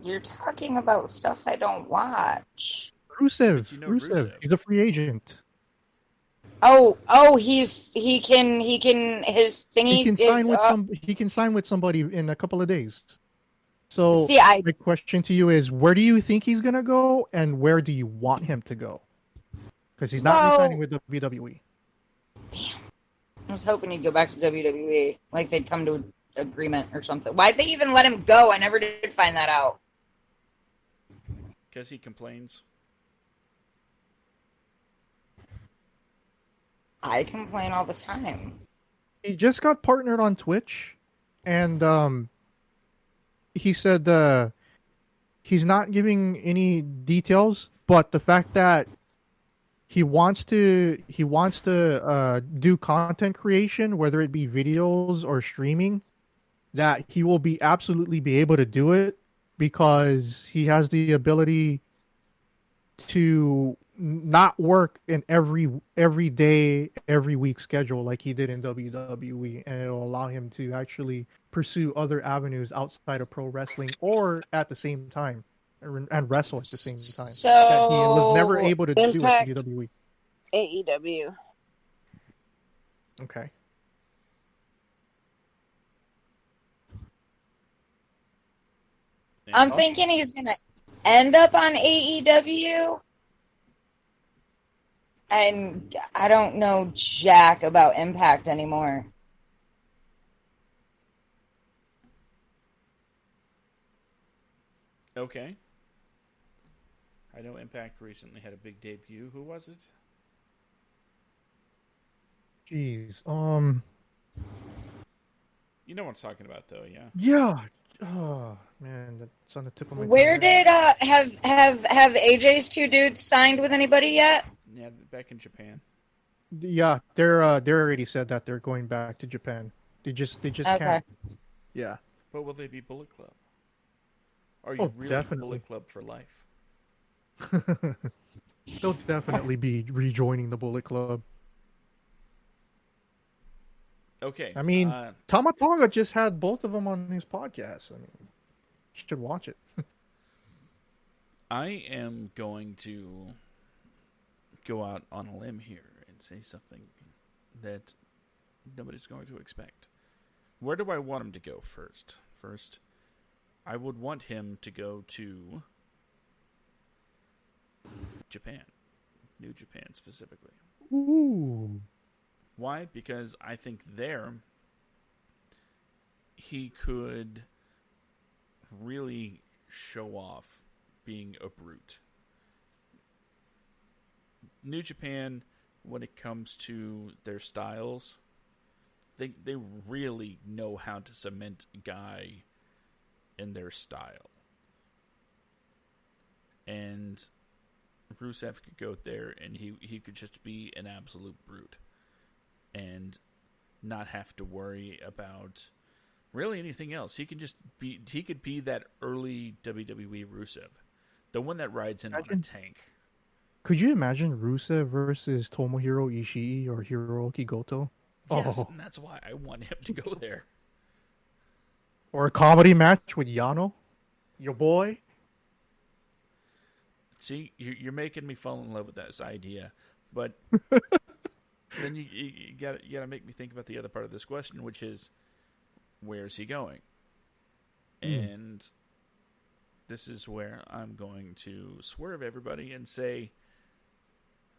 You're talking about stuff I don't watch. Rusev. You know Rusev. He's a free agent. He can his thingy He can sign with somebody in a couple of days. So See, my question to you is, where do you think he's gonna go, and where do you want him to go? Because he's not re-signing with WWE. Damn. I was hoping he'd go back to WWE. Like they'd come to an agreement or something. Why'd they even let him go? I never did find that out. Because he complains. I complain all the time. He just got partnered on Twitch, and he said he's not giving any details, but the fact that he wants to do content creation, whether it be videos or streaming, that he will be absolutely be able to do it because he has the ability to not work in every day, every week schedule like he did in WWE, and it'll allow him to actually pursue other avenues outside of pro wrestling or at the same time, and wrestle at the same time that he was never So able to do at Impact, WWE. AEW. Okay. I'm thinking he's gonna end up on AEW, and I don't know jack about Impact anymore. Okay. I know Impact recently had a big debut. Who was it? Jeez. You know what I'm talking about, though, yeah? Yeah. Oh man, that's on the tip of my Where tongue. did have AJ's two dudes signed with anybody yet? Yeah, back in Japan. Yeah, they already said that they're going back to Japan. They just Okay. can't. Yeah. But will they be Bullet Club? Are you Oh, really definitely. Bullet Club for life? They'll definitely be rejoining the Bullet Club. Okay. I mean, Tama Tonga just had both of them on his podcast. I mean, you should watch it. I am going to go out on a limb here and say something that nobody's going to expect. Where do I want him to go first? First, I would want him to go to Japan. New Japan specifically. Ooh. Why? Because I think there he could really show off being a brute. New Japan, when it comes to their styles, they really know how to cement a guy in their style. And Rusev could go there and he could just be an absolute brute and not have to worry about really anything else. He could be that early WWE Rusev, the one that rides in on a tank. Could you imagine Rusev versus Tomohiro Ishii or Hiroki Goto? Yes, and that's why I want him to go there. Or a comedy match with Yano, your boy. See, you're making me fall in love with this idea, but then you got to make me think about the other part of this question, which is, where is he going? And this is where I'm going to swerve everybody and say,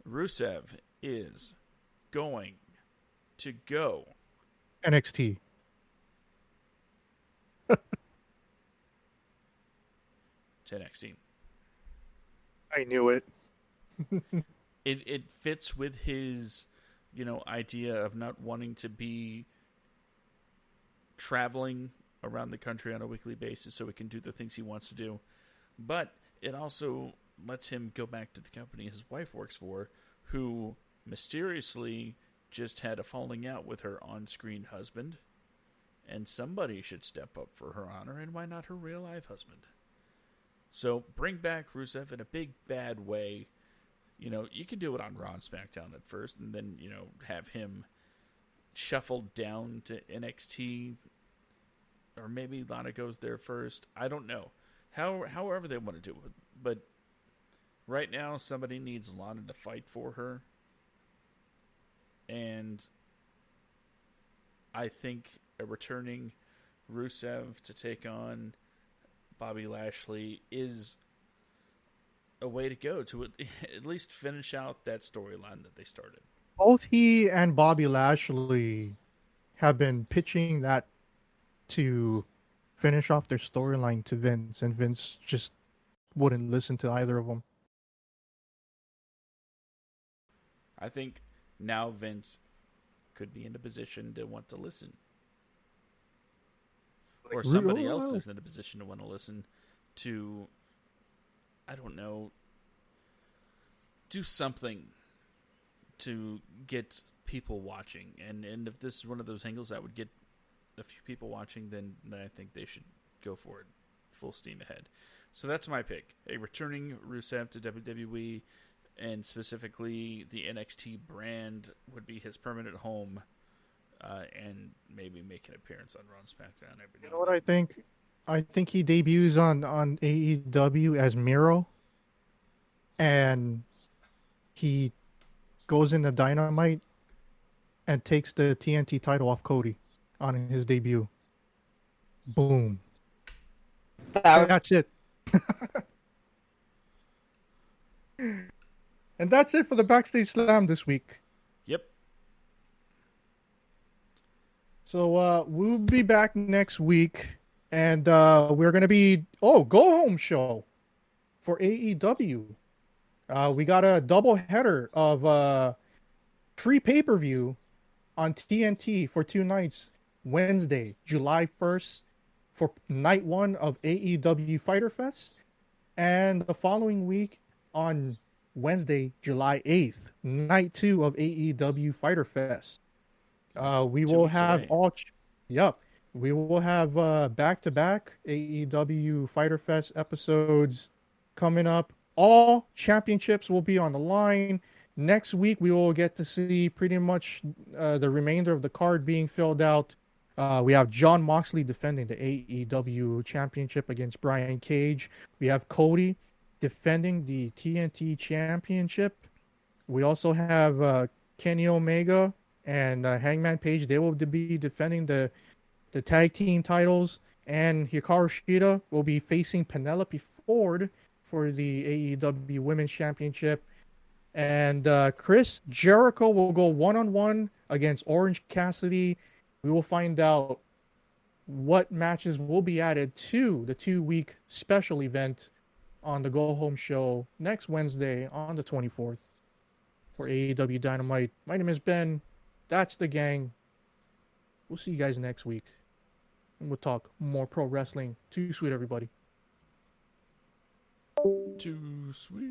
Rusev is going to go NXT. to NXT. I knew it. It fits with his, idea of not wanting to be traveling around the country on a weekly basis so he can do the things he wants to do. But it also lets him go back to the company his wife works for, who mysteriously just had a falling out with her on-screen husband. And somebody should step up for her honor, and why not her real-life husband? So bring back Rusev in a big, bad way. You can do it on Raw and SmackDown at first, and then, have him shuffled down to NXT, or maybe Lana goes there first. I don't know. However they want to do it. But right now, somebody needs Lana to fight for her. And I think a returning Rusev to take on Bobby Lashley is a way to go to at least finish out that storyline that they started. Both he and Bobby Lashley have been pitching that to finish off their storyline to Vince, and Vince just wouldn't listen to either of them. I think now Vince could be in a position to want to listen. Or somebody else is in a position to want to listen to, I don't know, do something to get people watching. And if this is one of those angles that would get a few people watching, then I think they should go for it full steam ahead. So that's my pick. A returning Rusev to WWE and specifically the NXT brand would be his permanent home, and maybe make an appearance on Raw and SmackDown every now. You know what I think? I think he debuts on AEW as Miro, and he goes into Dynamite and takes the TNT title off Cody on his debut. Boom. That's it. And that's it for the Backstage Slam this week. Yep. So we'll be back next week, and we're going to be go home show for AEW. We got a double header of free pay-per-view on TNT for 2 nights. Wednesday, July 1st for night 1 of AEW Fighter Fest, and the following week on Wednesday, July 8th, night 2 of AEW Fighter Fest. We will have we will have back-to-back AEW Fighter Fest episodes coming up. All championships will be on the line. Next week, we will get to see pretty much the remainder of the card being filled out. We have Jon Moxley defending the AEW Championship against Brian Cage. We have Cody defending the TNT Championship. We also have Kenny Omega and Hangman Page. They will be defending the tag team titles. And Hikaru Shida will be facing Penelope Ford for the AEW Women's Championship. And Chris Jericho will go one-on-one against Orange Cassidy. We will find out what matches will be added to the 2-week special event on the Go Home Show next Wednesday on the 24th for AEW Dynamite. My name is Ben. That's the gang. We'll see you guys next week. And we'll talk more pro wrestling. Too sweet, everybody. Too sweet.